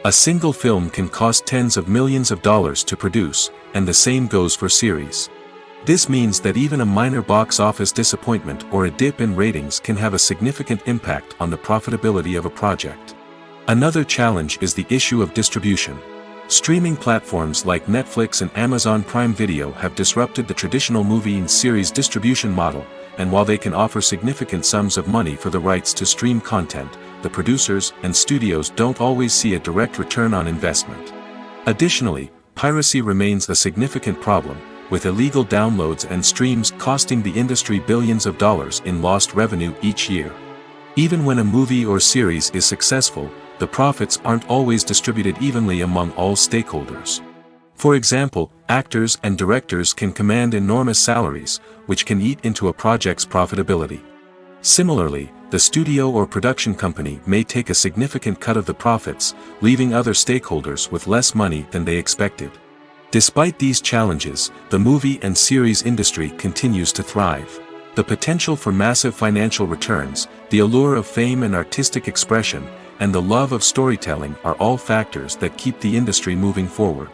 A single film can cost tens of millions of dollars to produce, and the same goes for series. This means that even a minor box office disappointment or a dip in ratings can have a significant impact on the profitability of a project. Another challenge is the issue of distribution. Streaming platforms like Netflix and Amazon Prime Video have disrupted the traditional movie and series distribution model, and while they can offer significant sums of money for the rights to stream content, the producers and studios don't always see a direct return on investment. Additionally, piracy remains a significant problem, with illegal downloads and streams costing the industry billions of dollars in lost revenue each year. Even when a movie or series is successful, the profits aren't always distributed evenly among all stakeholders. For example, actors and directors can command enormous salaries, which can eat into a project's profitability. Similarly, the studio or production company may take a significant cut of the profits, leaving other stakeholders with less money than they expected. Despite these challenges, the movie and series industry continues to thrive. The potential for massive financial returns, the allure of fame and artistic expression, and the love of storytelling are all factors that keep the industry moving forward.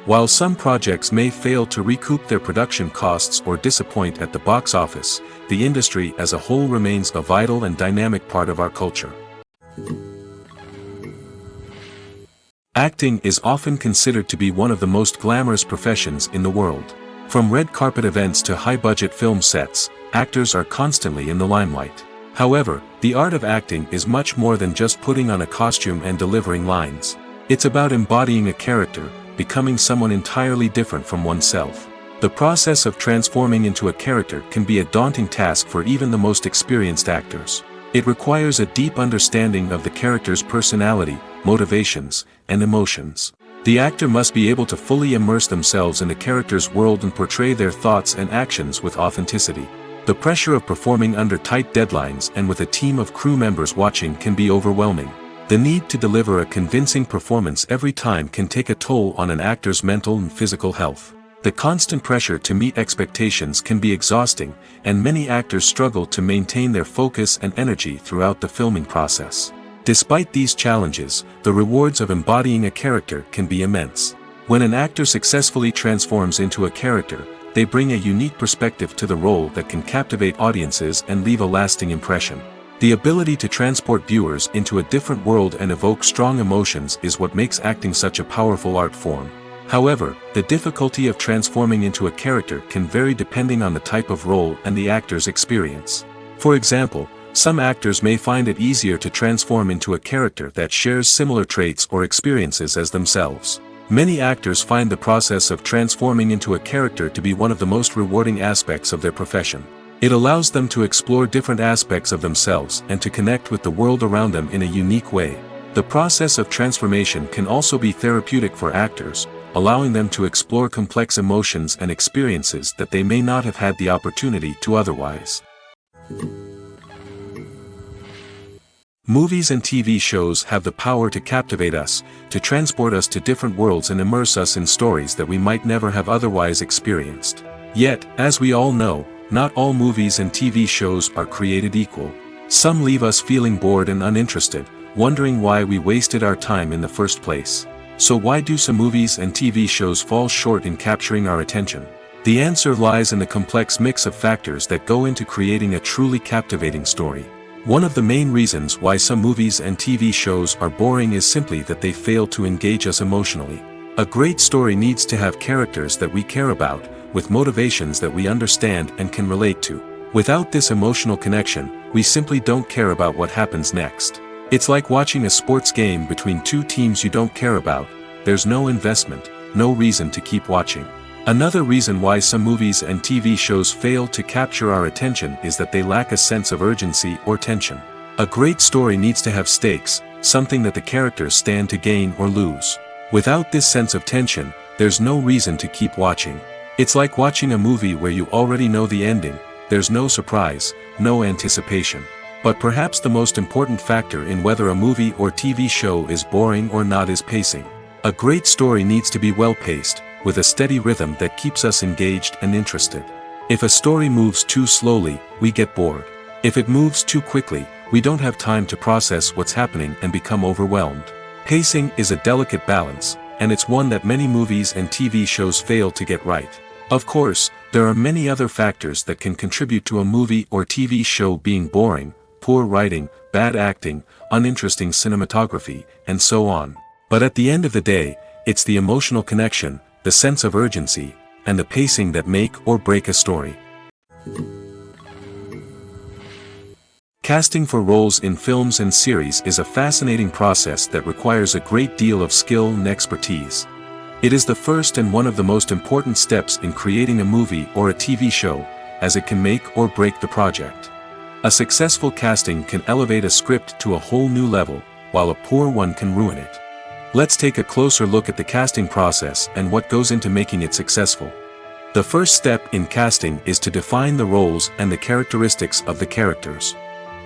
While some projects may fail to recoup their production costs or disappoint at the box office, the industry as a whole remains a vital and dynamic part of our culture. Acting is often considered to be one of the most glamorous professions in the world. From red carpet events to high-budget film sets, actors are constantly in the limelight. However, the art of acting is much more than just putting on a costume and delivering lines. It's about embodying a character, becoming someone entirely different from oneself. The process of transforming into a character can be a daunting task for even the most experienced actors. It requires a deep understanding of the character's personality, motivations, and emotions. The actor must be able to fully immerse themselves in the character's world and portray their thoughts and actions with authenticity. The pressure of performing under tight deadlines and with a team of crew members watching can be overwhelming. The need to deliver a convincing performance every time can take a toll on an actor's mental and physical health. The constant pressure to meet expectations can be exhausting, and many actors struggle to maintain their focus and energy throughout the filming process. Despite these challenges, the rewards of embodying a character can be immense. When an actor successfully transforms into a character, they bring a unique perspective to the role that can captivate audiences and leave a lasting impression. The ability to transport viewers into a different world and evoke strong emotions is what makes acting such a powerful art form. However, the difficulty of transforming into a character can vary depending on the type of role and the actor's experience. For example, some actors may find it easier to transform into a character that shares similar traits or experiences as themselves. Many actors find the process of transforming into a character to be one of the most rewarding aspects of their profession. It allows them to explore different aspects of themselves and to connect with the world around them in a unique way. The process of transformation can also be therapeutic for actors, allowing them to explore complex emotions and experiences that they may not have had the opportunity to otherwise. Movies and TV shows have the power to captivate us, to transport us to different worlds and immerse us in stories that we might never have otherwise experienced. Yet, as we all know, not all movies and TV shows are created equal. Some leave us feeling bored and uninterested, wondering why we wasted our time in the first place. So why do some movies and TV shows fall short in capturing our attention? The answer lies in the complex mix of factors that go into creating a truly captivating story. One of the main reasons why some movies and TV shows are boring is simply that they fail to engage us emotionally. A great story needs to have characters that we care about, with motivations that we understand and can relate to. Without this emotional connection, we simply don't care about what happens next. It's like watching a sports game between two teams you don't care about. There's no investment, no reason to keep watching. Another reason why some movies and TV shows fail to capture our attention is that they lack a sense of urgency or tension. A great story needs to have stakes, something that the characters stand to gain or lose. Without this sense of tension, there's no reason to keep watching. It's like watching a movie where you already know the ending. There's no surprise, no anticipation. But perhaps the most important factor in whether a movie or TV show is boring or not is pacing. A great story needs to be well-paced, with a steady rhythm that keeps us engaged and interested. If a story moves too slowly, we get bored. If it moves too quickly, we don't have time to process what's happening and become overwhelmed. Pacing is a delicate balance, and it's one that many movies and TV shows fail to get right. Of course, there are many other factors that can contribute to a movie or TV show being boring: poor writing, bad acting, uninteresting cinematography, and so on. But at the end of the day, it's the emotional connection, the sense of urgency, and the pacing that make or break a story. Casting for roles in films and series is a fascinating process that requires a great deal of skill and expertise. It is the first and one of the most important steps in creating a movie or a TV show, as it can make or break the project. A successful casting can elevate a script to a whole new level, while a poor one can ruin it. Let's take a closer look at the casting process and what goes into making it successful. The first step in casting is to define the roles and the characteristics of the characters.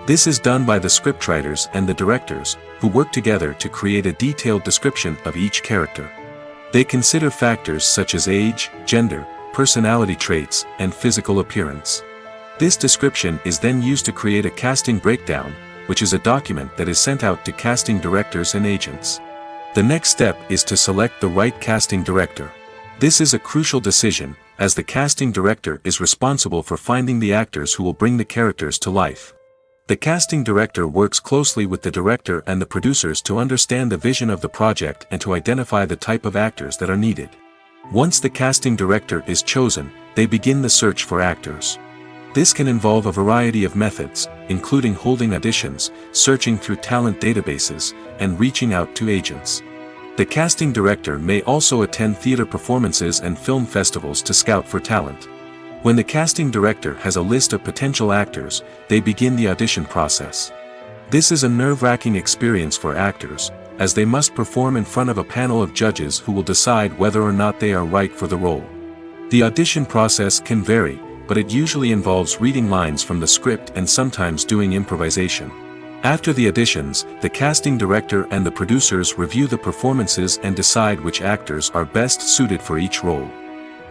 This is done by the scriptwriters and the directors, who work together to create a detailed description of each character. They consider factors such as age, gender, personality traits, and physical appearance. This description is then used to create a casting breakdown, which is a document that is sent out to casting directors and agents. The next step is to select the right casting director. This is a crucial decision, as the casting director is responsible for finding the actors who will bring the characters to life. The casting director works closely with the director and the producers to understand the vision of the project and to identify the type of actors that are needed. Once the casting director is chosen, they begin the search for actors. This can involve a variety of methods, including holding auditions, searching through talent databases, and reaching out to agents. The casting director may also attend theater performances and film festivals to scout for talent. When the casting director has a list of potential actors, they begin the audition process. This is a nerve-wracking experience for actors, as they must perform in front of a panel of judges who will decide whether or not they are right for the role. The audition process can vary, but it usually involves reading lines from the script and sometimes doing improvisation. After the auditions, the casting director and the producers review the performances and decide which actors are best suited for each role.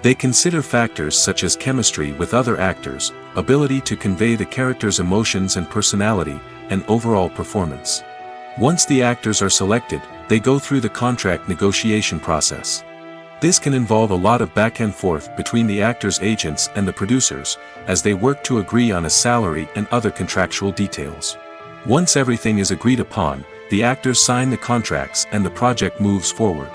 They consider factors such as chemistry with other actors, ability to convey the character's emotions and personality, and overall performance. Once the actors are selected, they go through the contract negotiation process. This can involve a lot of back and forth between the actors' agents and the producers, as they work to agree on a salary and other contractual details. Once everything is agreed upon, the actors sign the contracts and the project moves forward.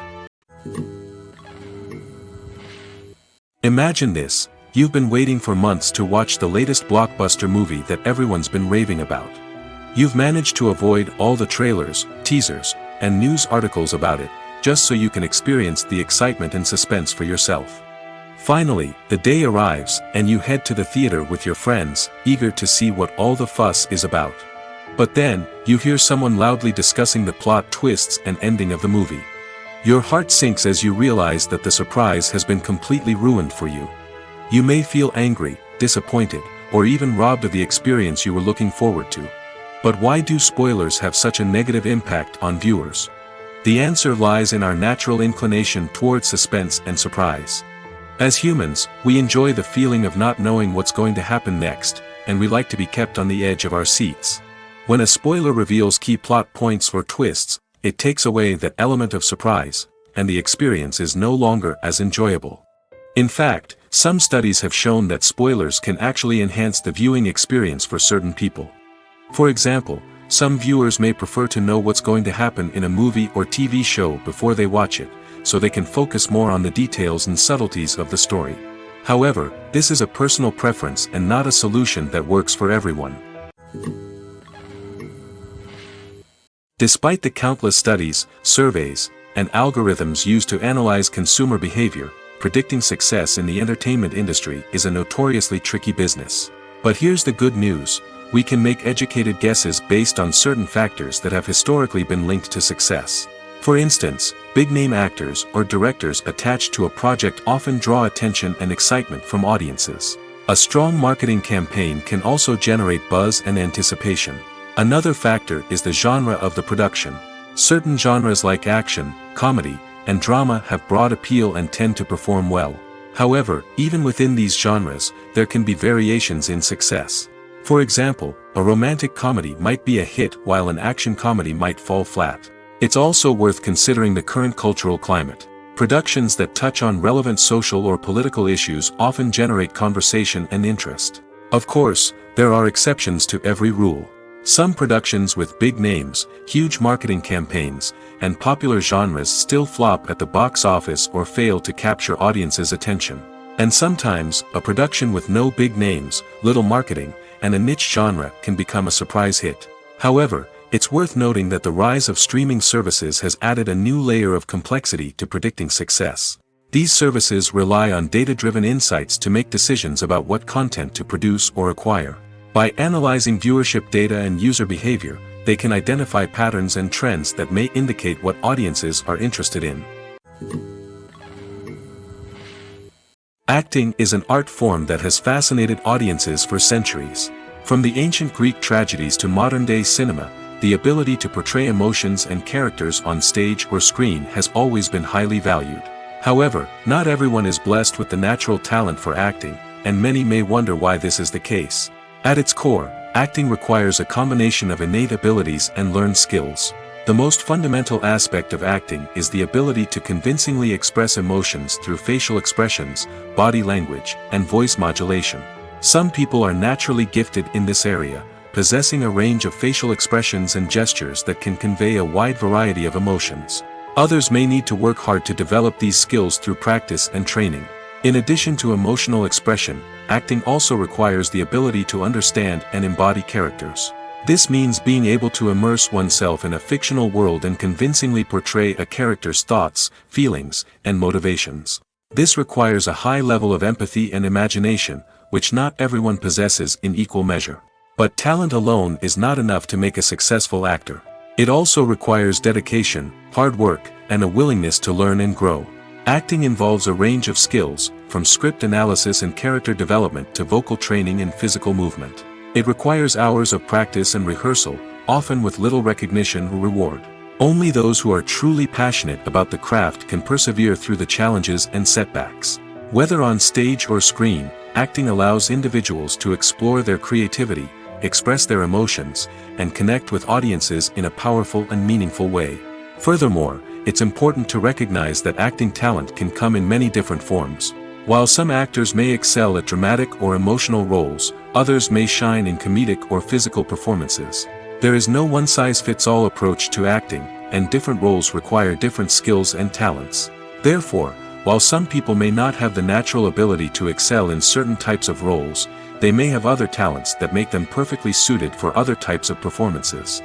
Imagine this: you've been waiting for months to watch the latest blockbuster movie that everyone's been raving about. You've managed to avoid all the trailers, teasers, and news articles about it, just so you can experience the excitement and suspense for yourself. Finally, the day arrives, and you head to the theater with your friends, eager to see what all the fuss is about. But then, you hear someone loudly discussing the plot twists and ending of the movie. Your heart sinks as you realize that the surprise has been completely ruined for you. You may feel angry, disappointed, or even robbed of the experience you were looking forward to. But why do spoilers have such a negative impact on viewers? The answer lies in our natural inclination towards suspense and surprise. As humans, we enjoy the feeling of not knowing what's going to happen next, and we like to be kept on the edge of our seats. When a spoiler reveals key plot points or twists, it takes away that element of surprise, and the experience is no longer as enjoyable. In fact, some studies have shown that spoilers can actually enhance the viewing experience for certain people. For example, some viewers may prefer to know what's going to happen in a movie or TV show before they watch it, so they can focus more on the details and subtleties of the story. However, this is a personal preference and not a solution that works for everyone. Despite the countless studies, surveys, and algorithms used to analyze consumer behavior, predicting success in the entertainment industry is a notoriously tricky business. But here's the good news: we can make educated guesses based on certain factors that have historically been linked to success. For instance, big-name actors or directors attached to a project often draw attention and excitement from audiences. A strong marketing campaign can also generate buzz and anticipation. Another factor is the genre of the production. Certain genres like action, comedy, and drama have broad appeal and tend to perform well. However, even within these genres, there can be variations in success. For example, a romantic comedy might be a hit while an action comedy might fall flat. It's also worth considering the current cultural climate. Productions that touch on relevant social or political issues often generate conversation and interest. Of course, there are exceptions to every rule. Some productions with big names, huge marketing campaigns, and popular genres still flop at the box office or fail to capture audiences' attention. And sometimes, a production with no big names, little marketing, and a niche genre can become a surprise hit. However, It's worth noting that the rise of streaming services has added a new layer of complexity to predicting success. These services rely on data-driven insights to make decisions about what content to produce or acquire. By analyzing viewership data and user behavior, they can identify patterns and trends that may indicate what audiences are interested in. Acting is an art form that has fascinated audiences for centuries. From the ancient Greek tragedies to modern-day cinema, the ability to portray emotions and characters on stage or screen has always been highly valued. However, not everyone is blessed with the natural talent for acting, and many may wonder why this is the case. At its core, acting requires a combination of innate abilities and learned skills. The most fundamental aspect of acting is the ability to convincingly express emotions through facial expressions, body language, and voice modulation. Some people are naturally gifted in this area, possessing a range of facial expressions and gestures that can convey a wide variety of emotions. Others may need to work hard to develop these skills through practice and training. In addition to emotional expression, acting also requires the ability to understand and embody characters. This means being able to immerse oneself in a fictional world and convincingly portray a character's thoughts, feelings, and motivations. This requires a high level of empathy and imagination, which not everyone possesses in equal measure. But talent alone is not enough to make a successful actor. It also requires dedication, hard work, and a willingness to learn and grow. Acting involves a range of skills, from script analysis and character development to vocal training and physical movement. It requires hours of practice and rehearsal, often with little recognition or reward. Only those who are truly passionate about the craft can persevere through the challenges and setbacks. Whether on stage or screen, acting allows individuals to explore their creativity, express their emotions, and connect with audiences in a powerful and meaningful way. Furthermore, it's important to recognize that acting talent can come in many different forms. While some actors may excel at dramatic or emotional roles, others may shine in comedic or physical performances. There is no one-size-fits-all approach to acting, and different roles require different skills and talents. Therefore, while some people may not have the natural ability to excel in certain types of roles, they may have other talents that make them perfectly suited for other types of performances.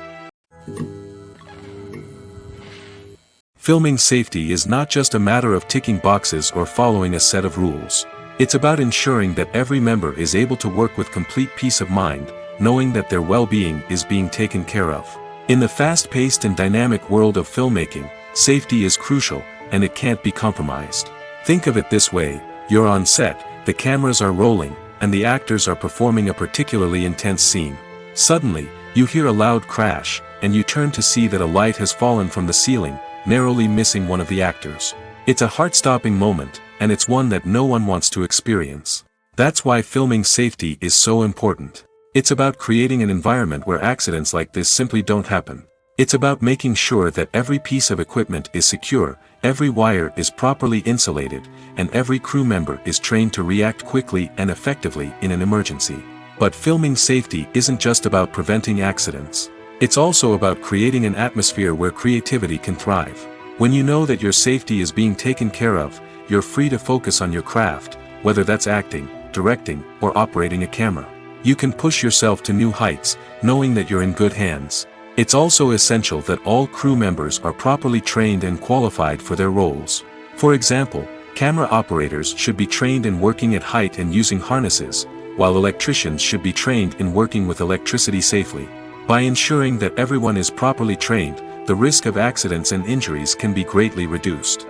Filming safety is not just a matter of ticking boxes or following a set of rules. It's about ensuring that every member is able to work with complete peace of mind, knowing that their well-being is being taken care of. In the fast-paced and dynamic world of filmmaking, safety is crucial, and it can't be compromised. Think of it this way: you're on set, the cameras are rolling, and the actors are performing a particularly intense scene. Suddenly, you hear a loud crash, and you turn to see that a light has fallen from the ceiling, narrowly missing one of the actors. It's a heart-stopping moment, and it's one that no one wants to experience. That's why filming safety is so important. It's about creating an environment where accidents like this simply don't happen. It's about making sure that every piece of equipment is secure, every wire is properly insulated, and every crew member is trained to react quickly and effectively in an emergency. But filming safety isn't just about preventing accidents. It's also about creating an atmosphere where creativity can thrive. When you know that your safety is being taken care of, you're free to focus on your craft, whether that's acting, directing, or operating a camera. You can push yourself to new heights, knowing that you're in good hands. It's also essential that all crew members are properly trained and qualified for their roles. For example, camera operators should be trained in working at height and using harnesses, while electricians should be trained in working with electricity safely. By ensuring that everyone is properly trained, the risk of accidents and injuries can be greatly reduced.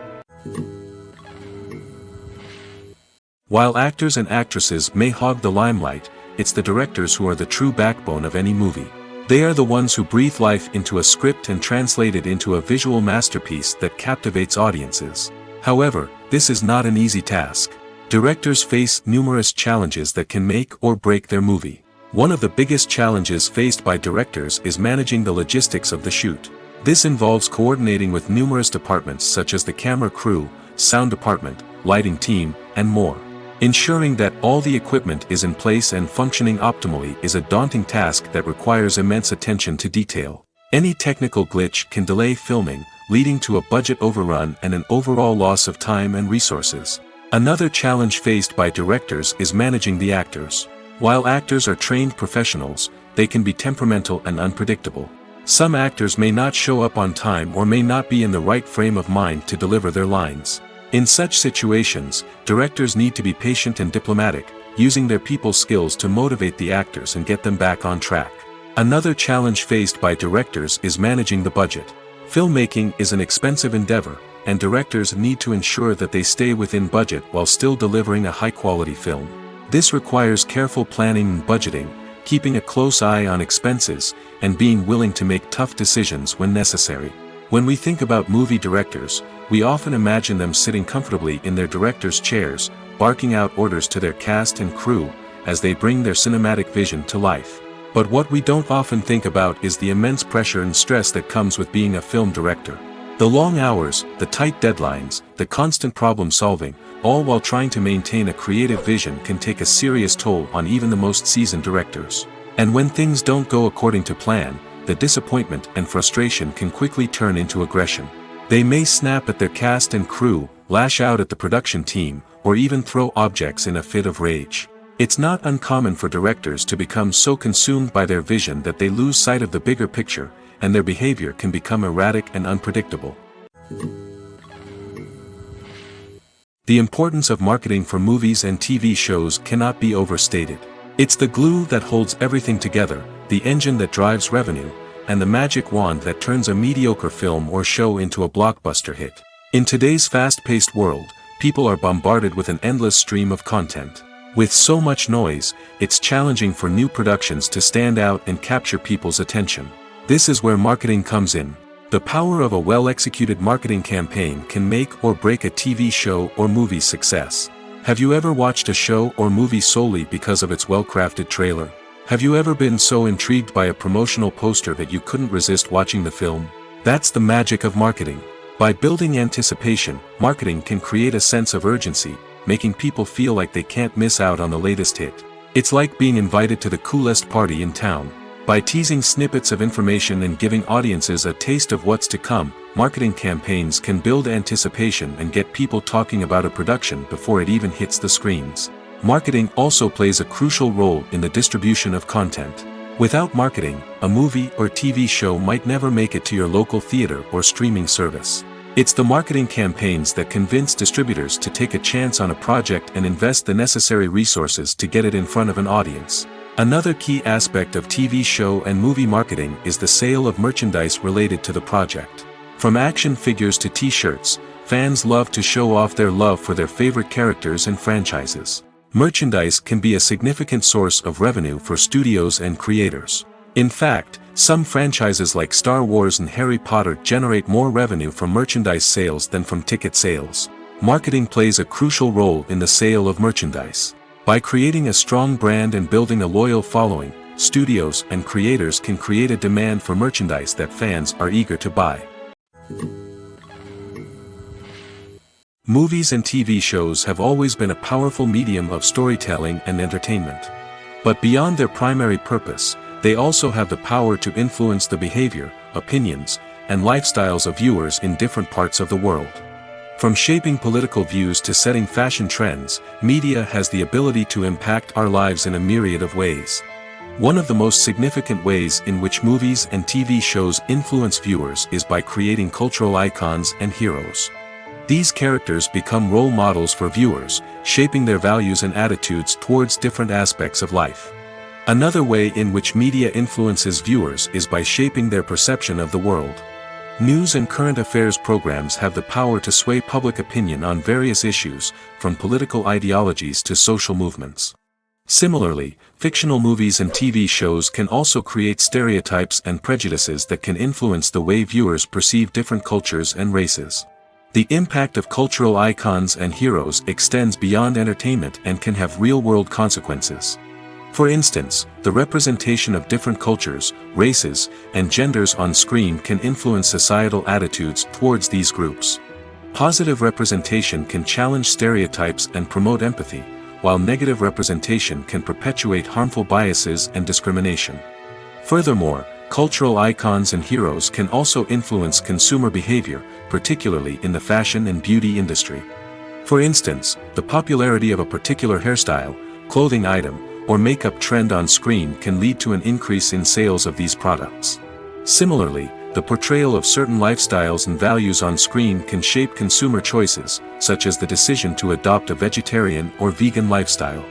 While actors and actresses may hog the limelight, it's the directors who are the true backbone of any movie. They are the ones who breathe life into a script and translate it into a visual masterpiece that captivates audiences. However, this is not an easy task. Directors face numerous challenges that can make or break their movie. One of the biggest challenges faced by directors is managing the logistics of the shoot. This involves coordinating with numerous departments such as the camera crew, sound department, lighting team, and more. Ensuring that all the equipment is in place and functioning optimally is a daunting task that requires immense attention to detail. Any technical glitch can delay filming, leading to a budget overrun and an overall loss of time and resources. Another challenge faced by directors is managing the actors. While actors are trained professionals, they can be temperamental and unpredictable. Some actors may not show up on time or may not be in the right frame of mind to deliver their lines. In such situations, directors need to be patient and diplomatic, using their people skills to motivate the actors and get them back on track. Another challenge faced by directors is managing the budget. Filmmaking is an expensive endeavor, and directors need to ensure that they stay within budget while still delivering a high-quality film. This requires careful planning and budgeting, keeping a close eye on expenses, and being willing to make tough decisions when necessary. When we think about movie directors, we often imagine them sitting comfortably in their director's chairs, barking out orders to their cast and crew, as they bring their cinematic vision to life. But what we don't often think about is the immense pressure and stress that comes with being a film director. The long hours, the tight deadlines, the constant problem solving, all while trying to maintain a creative vision can take a serious toll on even the most seasoned directors. And when things don't go according to plan, the disappointment and frustration can quickly turn into aggression. They may snap at their cast and crew, lash out at the production team, or even throw objects in a fit of rage. It's not uncommon for directors to become so consumed by their vision that they lose sight of the bigger picture, and their behavior can become erratic and unpredictable. The importance of marketing for movies and TV shows cannot be overstated. It's the glue that holds everything together, the engine that drives revenue, and the magic wand that turns a mediocre film or show into a blockbuster hit. In today's fast-paced world, people are bombarded with an endless stream of content. With so much noise, it's challenging for new productions to stand out and capture people's attention. This is where marketing comes in. The power of a well-executed marketing campaign can make or break a TV show or movie's success. Have you ever watched a show or movie solely because of its well-crafted trailer? Have you ever been so intrigued by a promotional poster that you couldn't resist watching the film? That's the magic of marketing. By building anticipation, marketing can create a sense of urgency, making people feel like they can't miss out on the latest hit. It's like being invited to the coolest party in town. By teasing snippets of information and giving audiences a taste of what's to come, marketing campaigns can build anticipation and get people talking about a production before it even hits the screens. Marketing also plays a crucial role in the distribution of content. Without marketing, a movie or TV show might never make it to your local theater or streaming service. It's the marketing campaigns that convince distributors to take a chance on a project and invest the necessary resources to get it in front of an audience. Another key aspect of TV show and movie marketing is the sale of merchandise related to the project. From action figures to t-shirts, fans love to show off their love for their favorite characters and franchises. Merchandise can be a significant source of revenue for studios and creators. In fact, some franchises like Star Wars and Harry Potter generate more revenue from merchandise sales than from ticket sales. Marketing plays a crucial role in the sale of merchandise. By creating a strong brand and building a loyal following, studios and creators can create a demand for merchandise that fans are eager to buy. Movies and TV shows have always been a powerful medium of storytelling and entertainment. But beyond their primary purpose, they also have the power to influence the behavior, opinions, and lifestyles of viewers in different parts of the world. From shaping political views to setting fashion trends, media has the ability to impact our lives in a myriad of ways. One of the most significant ways in which movies and TV shows influence viewers is by creating cultural icons and heroes. These characters become role models for viewers, shaping their values and attitudes towards different aspects of life. Another way in which media influences viewers is by shaping their perception of the world. News and current affairs programs have the power to sway public opinion on various issues, from political ideologies to social movements. Similarly, fictional movies and TV shows can also create stereotypes and prejudices that can influence the way viewers perceive different cultures and races. The impact of cultural icons and heroes extends beyond entertainment and can have real-world consequences. For instance, the representation of different cultures, races, and genders on screen can influence societal attitudes towards these groups. Positive representation can challenge stereotypes and promote empathy, while negative representation can perpetuate harmful biases and discrimination. Furthermore, cultural icons and heroes can also influence consumer behavior, particularly in the fashion and beauty industry. For instance, the popularity of a particular hairstyle, clothing item, or makeup trend on screen can lead to an increase in sales of these products. Similarly, the portrayal of certain lifestyles and values on screen can shape consumer choices, such as the decision to adopt a vegetarian or vegan lifestyle.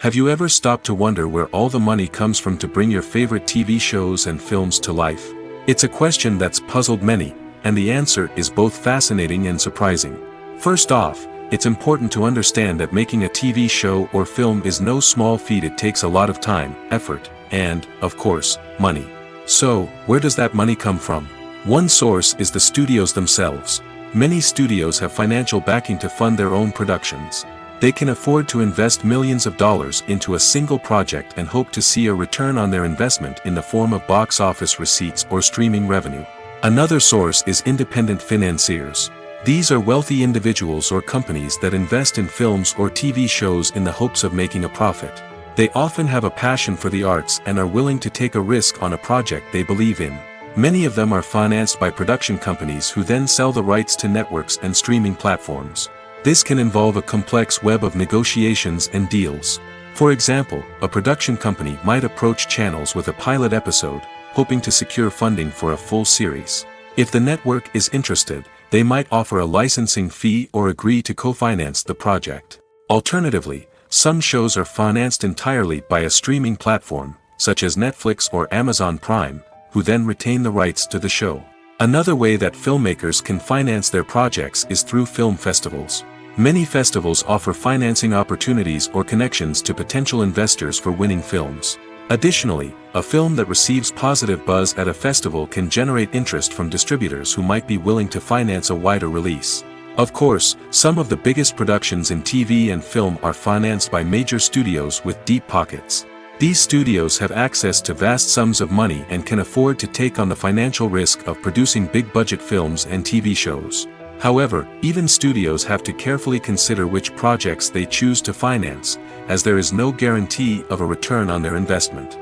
Have you ever stopped to wonder where all the money comes from to bring your favorite TV shows and films to life? It's a question that's puzzled many, and the answer is both fascinating and surprising. First off, it's important to understand that making a TV show or film is no small feat. It takes a lot of time, effort, and, of course, money. So, where does that money come from? One source is the studios themselves. Many studios have financial backing to fund their own productions. They can afford to invest millions of dollars into a single project and hope to see a return on their investment in the form of box office receipts or streaming revenue. Another source is independent financiers. These are wealthy individuals or companies that invest in films or TV shows in the hopes of making a profit. They often have a passion for the arts and are willing to take a risk on a project they believe in. Many of them are financed by production companies who then sell the rights to networks and streaming platforms. This can involve a complex web of negotiations and deals. For example, a production company might approach channels with a pilot episode, hoping to secure funding for a full series. If the network is interested, they might offer a licensing fee or agree to co-finance the project. Alternatively, some shows are financed entirely by a streaming platform, such as Netflix or Amazon Prime, who then retain the rights to the show. Another way that filmmakers can finance their projects is through film festivals. Many festivals offer financing opportunities or connections to potential investors for winning films. Additionally, a film that receives positive buzz at a festival can generate interest from distributors who might be willing to finance a wider release. Of course, some of the biggest productions in TV and film are financed by major studios with deep pockets. These studios have access to vast sums of money and can afford to take on the financial risk of producing big-budget films and TV shows. However, even studios have to carefully consider which projects they choose to finance, as there is no guarantee of a return on their investment.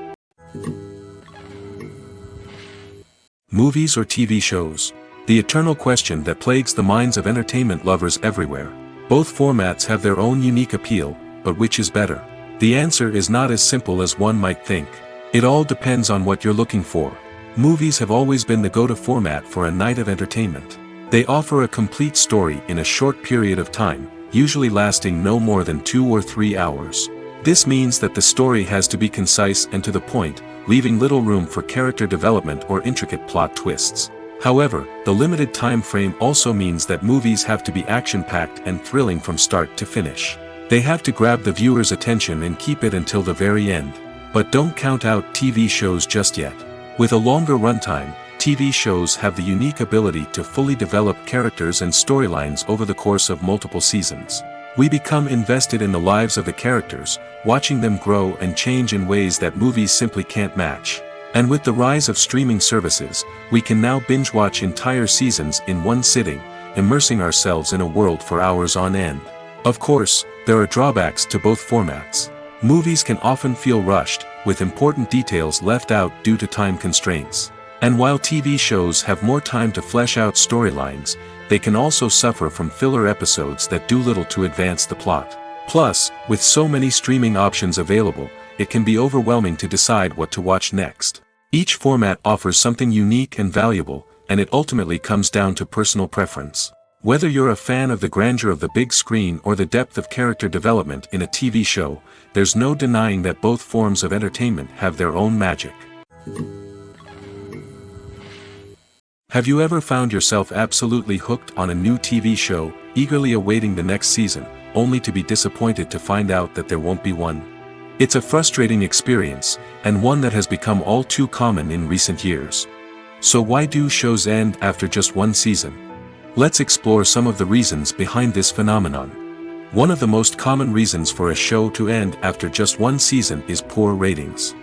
Movies or TV shows? The eternal question that plagues the minds of entertainment lovers everywhere. Both formats have their own unique appeal, but which is better? The answer is not as simple as one might think. It all depends on what you're looking for. Movies have always been the go-to format for a night of entertainment. They offer a complete story in a short period of time, usually lasting no more than 2 or 3 hours. This means that the story has to be concise and to the point, leaving little room for character development or intricate plot twists. However, the limited time frame also means that movies have to be action-packed and thrilling from start to finish. They have to grab the viewer's attention and keep it until the very end. But don't count out TV shows just yet. With a longer runtime, TV shows have the unique ability to fully develop characters and storylines over the course of multiple seasons. We become invested in the lives of the characters, watching them grow and change in ways that movies simply can't match. And with the rise of streaming services, we can now binge-watch entire seasons in one sitting, immersing ourselves in a world for hours on end. Of course, there are drawbacks to both formats. Movies can often feel rushed, with important details left out due to time constraints. And while TV shows have more time to flesh out storylines, they can also suffer from filler episodes that do little to advance the plot. Plus, with so many streaming options available, it can be overwhelming to decide what to watch next. Each format offers something unique and valuable, and it ultimately comes down to personal preference. Whether you're a fan of the grandeur of the big screen or the depth of character development in a TV show, there's no denying that both forms of entertainment have their own magic. Have you ever found yourself absolutely hooked on a new TV show, eagerly awaiting the next season, only to be disappointed to find out that there won't be one? It's a frustrating experience, and one that has become all too common in recent years. So why do shows end after just one season? Let's explore some of the reasons behind this phenomenon. One of the most common reasons for a show to end after just one season is poor ratings.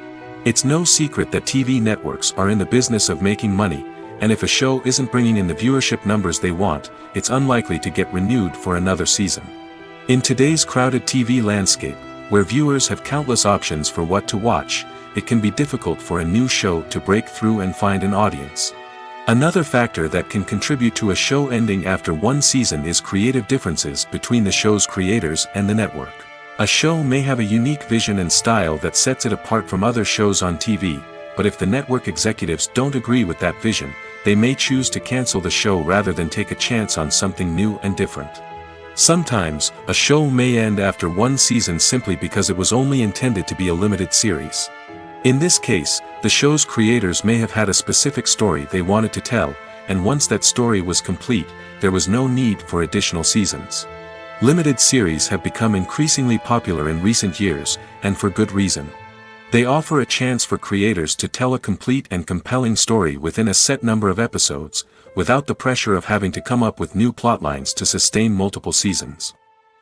It's no secret that TV networks are in the business of making money, and if a show isn't bringing in the viewership numbers they want, it's unlikely to get renewed for another season. In today's crowded TV landscape, where viewers have countless options for what to watch, it can be difficult for a new show to break through and find an audience. Another factor that can contribute to a show ending after one season is creative differences between the show's creators and the network. A show may have a unique vision and style that sets it apart from other shows on TV, but if the network executives don't agree with that vision, they may choose to cancel the show rather than take a chance on something new and different. Sometimes, a show may end after one season simply because it was only intended to be a limited series. In this case, the show's creators may have had a specific story they wanted to tell, and once that story was complete, there was no need for additional seasons. Limited series have become increasingly popular in recent years, and for good reason. They offer a chance for creators to tell a complete and compelling story within a set number of episodes, without the pressure of having to come up with new plotlines to sustain multiple seasons.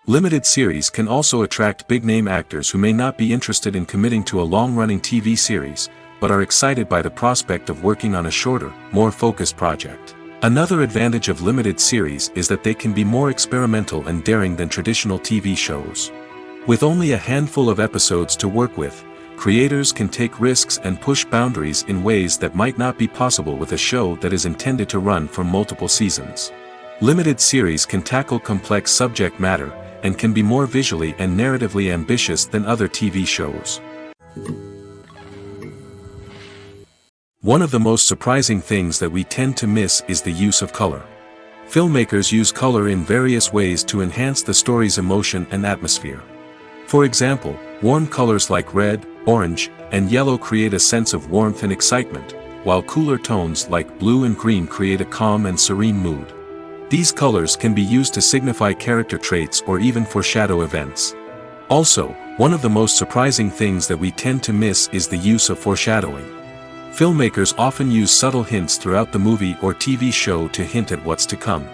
Limited series can also attract big-name actors who may not be interested in committing to a long-running TV series, but are excited by the prospect of working on a shorter, more focused project. Another advantage of limited series is that they can be more experimental and daring than traditional TV shows. With only a handful of episodes to work with, creators can take risks and push boundaries in ways that might not be possible with a show that is intended to run for multiple seasons. Limited series can tackle complex subject matter, and can be more visually and narratively ambitious than other TV shows. One of the most surprising things that we tend to miss is the use of color. Filmmakers use color in various ways to enhance the story's emotion and atmosphere. For example, warm colors like red, orange, and yellow create a sense of warmth and excitement, while cooler tones like blue and green create a calm and serene mood. These colors can be used to signify character traits or even foreshadow events. Also, one of the most surprising things that we tend to miss is the use of foreshadowing. Filmmakers often use subtle hints throughout the movie or TV show to hint at what's to come.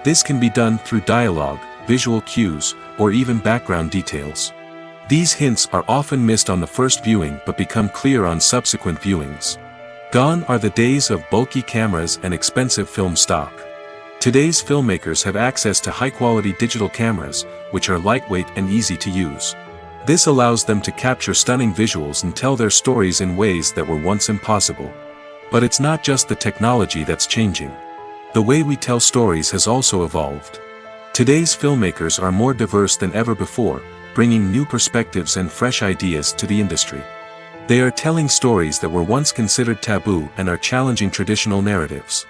This can be done through dialogue, visual cues, or even background details. These hints are often missed on the first viewing but become clear on subsequent viewings. Gone are the days of bulky cameras and expensive film stock. Today's filmmakers have access to high-quality digital cameras, which are lightweight and easy to use. This allows them to capture stunning visuals and tell their stories in ways that were once impossible. But it's not just the technology that's changing. The way we tell stories has also evolved. Today's filmmakers are more diverse than ever before, bringing new perspectives and fresh ideas to the industry. They are telling stories that were once considered taboo and are challenging traditional narratives.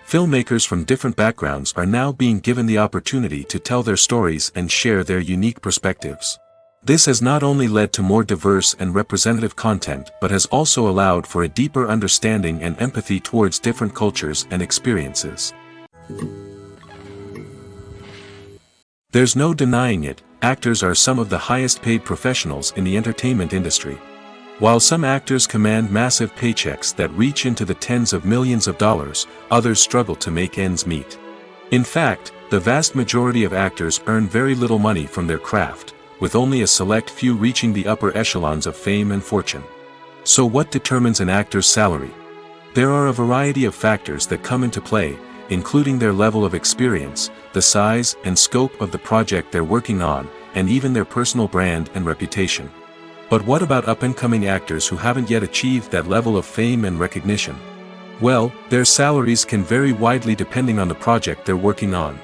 Filmmakers from different backgrounds are now being given the opportunity to tell their stories and share their unique perspectives. This has not only led to more diverse and representative content but has also allowed for a deeper understanding and empathy towards different cultures and experiences. There's no denying it, actors are some of the highest paid professionals in the entertainment industry. While some actors command massive paychecks that reach into the tens of millions of dollars, others struggle to make ends meet. In fact, the vast majority of actors earn very little money from their craft, with only a select few reaching the upper echelons of fame and fortune. So what determines an actor's salary? There are a variety of factors that come into play, including their level of experience, the size and scope of the project they're working on, and even their personal brand and reputation. But what about up-and-coming actors who haven't yet achieved that level of fame and recognition? Well, their salaries can vary widely depending on the project they're working on.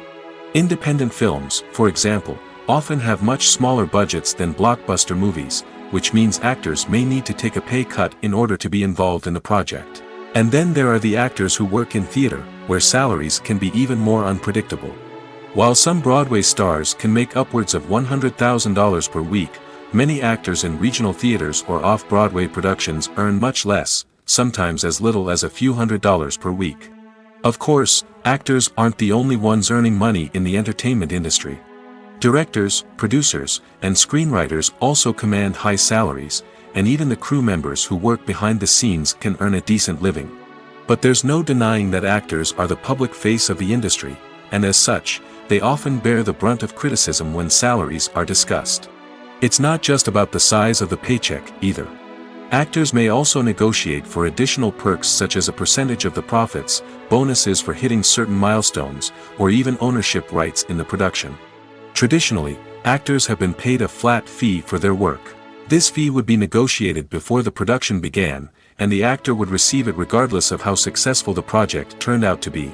Independent films, for example, often have much smaller budgets than blockbuster movies, which means actors may need to take a pay cut in order to be involved in the project. And then there are the actors who work in theater, where salaries can be even more unpredictable. While some Broadway stars can make upwards of $100,000 per week, many actors in regional theaters or off-Broadway productions earn much less, sometimes as little as a few $100s per week. Of course, actors aren't the only ones earning money in the entertainment industry. Directors, producers, and screenwriters also command high salaries, and even the crew members who work behind the scenes can earn a decent living. But there's no denying that actors are the public face of the industry, and as such, they often bear the brunt of criticism when salaries are discussed. It's not just about the size of the paycheck, either. Actors may also negotiate for additional perks such as a percentage of the profits, bonuses for hitting certain milestones, or even ownership rights in the production. Traditionally, actors have been paid a flat fee for their work. This fee would be negotiated before the production began, and the actor would receive it regardless of how successful the project turned out to be.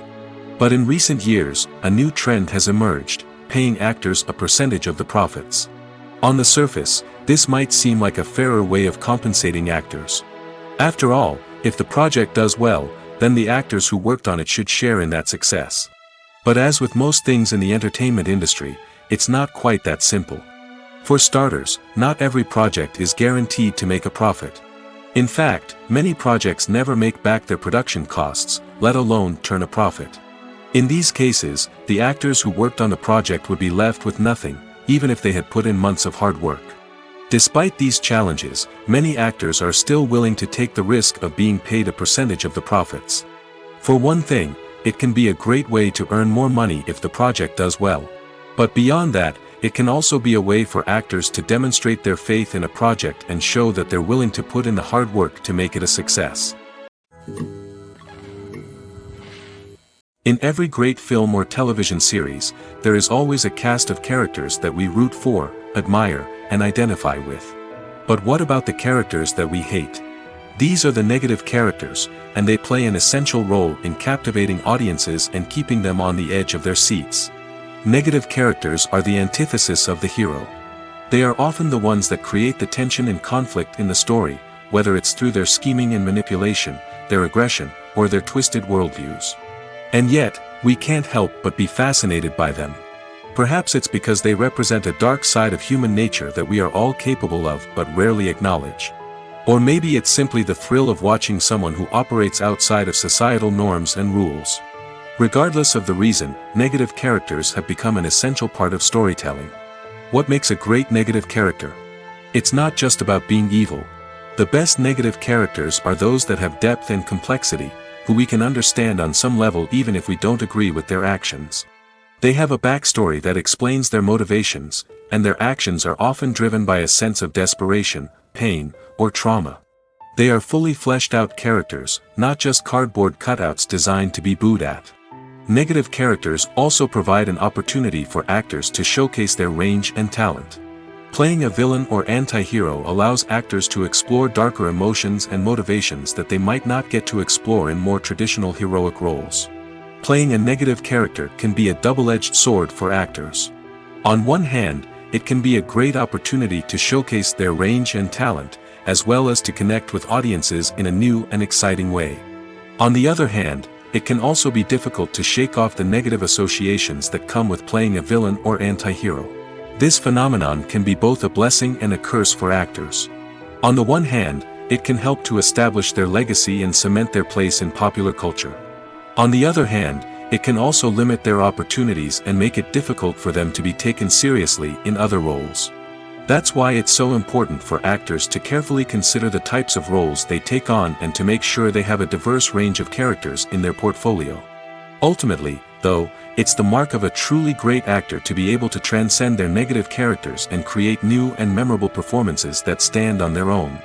But in recent years, a new trend has emerged, paying actors a percentage of the profits. On the surface, this might seem like a fairer way of compensating actors. After all, if the project does well, then the actors who worked on it should share in that success. But as with most things in the entertainment industry, it's not quite that simple. For starters, not every project is guaranteed to make a profit. In fact, many projects never make back their production costs, let alone turn a profit. In these cases, the actors who worked on the project would be left with nothing, even if they had put in months of hard work. Despite these challenges, many actors are still willing to take the risk of being paid a percentage of the profits. For one thing, it can be a great way to earn more money if the project does well. But beyond that, it can also be a way for actors to demonstrate their faith in a project and show that they're willing to put in the hard work to make it a success. In every great film or television series, there is always a cast of characters that we root for, admire, and identify with. But what about the characters that we hate? These are the negative characters, and they play an essential role in captivating audiences and keeping them on the edge of their seats. Negative characters are the antithesis of the hero. They are often the ones that create the tension and conflict in the story, whether it's through their scheming and manipulation, their aggression, or their twisted worldviews. And yet, we can't help but be fascinated by them. Perhaps it's because they represent a dark side of human nature that we are all capable of but rarely acknowledge. Or maybe it's simply the thrill of watching someone who operates outside of societal norms and rules. Regardless of the reason, negative characters have become an essential part of storytelling. What makes a great negative character? It's not just about being evil. The best negative characters are those that have depth and complexity, who we can understand on some level even if we don't agree with their actions. They have a backstory that explains their motivations, and their actions are often driven by a sense of desperation, pain, or trauma. They are fully fleshed out characters, not just cardboard cutouts designed to be booed at. Negative characters also provide an opportunity for actors to showcase their range and talent. Playing a villain or anti-hero allows actors to explore darker emotions and motivations that they might not get to explore in more traditional heroic roles. Playing a negative character can be a double-edged sword for actors. On one hand, it can be a great opportunity to showcase their range and talent, as well as to connect with audiences in a new and exciting way. On the other hand, it can also be difficult to shake off the negative associations that come with playing a villain or anti-hero. This phenomenon can be both a blessing and a curse for actors. On the one hand, it can help to establish their legacy and cement their place in popular culture. On the other hand, it can also limit their opportunities and make it difficult for them to be taken seriously in other roles. That's why it's so important for actors to carefully consider the types of roles they take on and to make sure they have a diverse range of characters in their portfolio. Ultimately, though, it's the mark of a truly great actor to be able to transcend their negative characters and create new and memorable performances that stand on their own.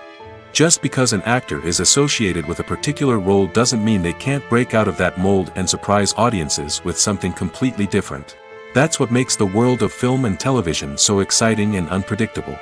Just because an actor is associated with a particular role doesn't mean they can't break out of that mold and surprise audiences with something completely different. That's what makes the world of film and television so exciting and unpredictable.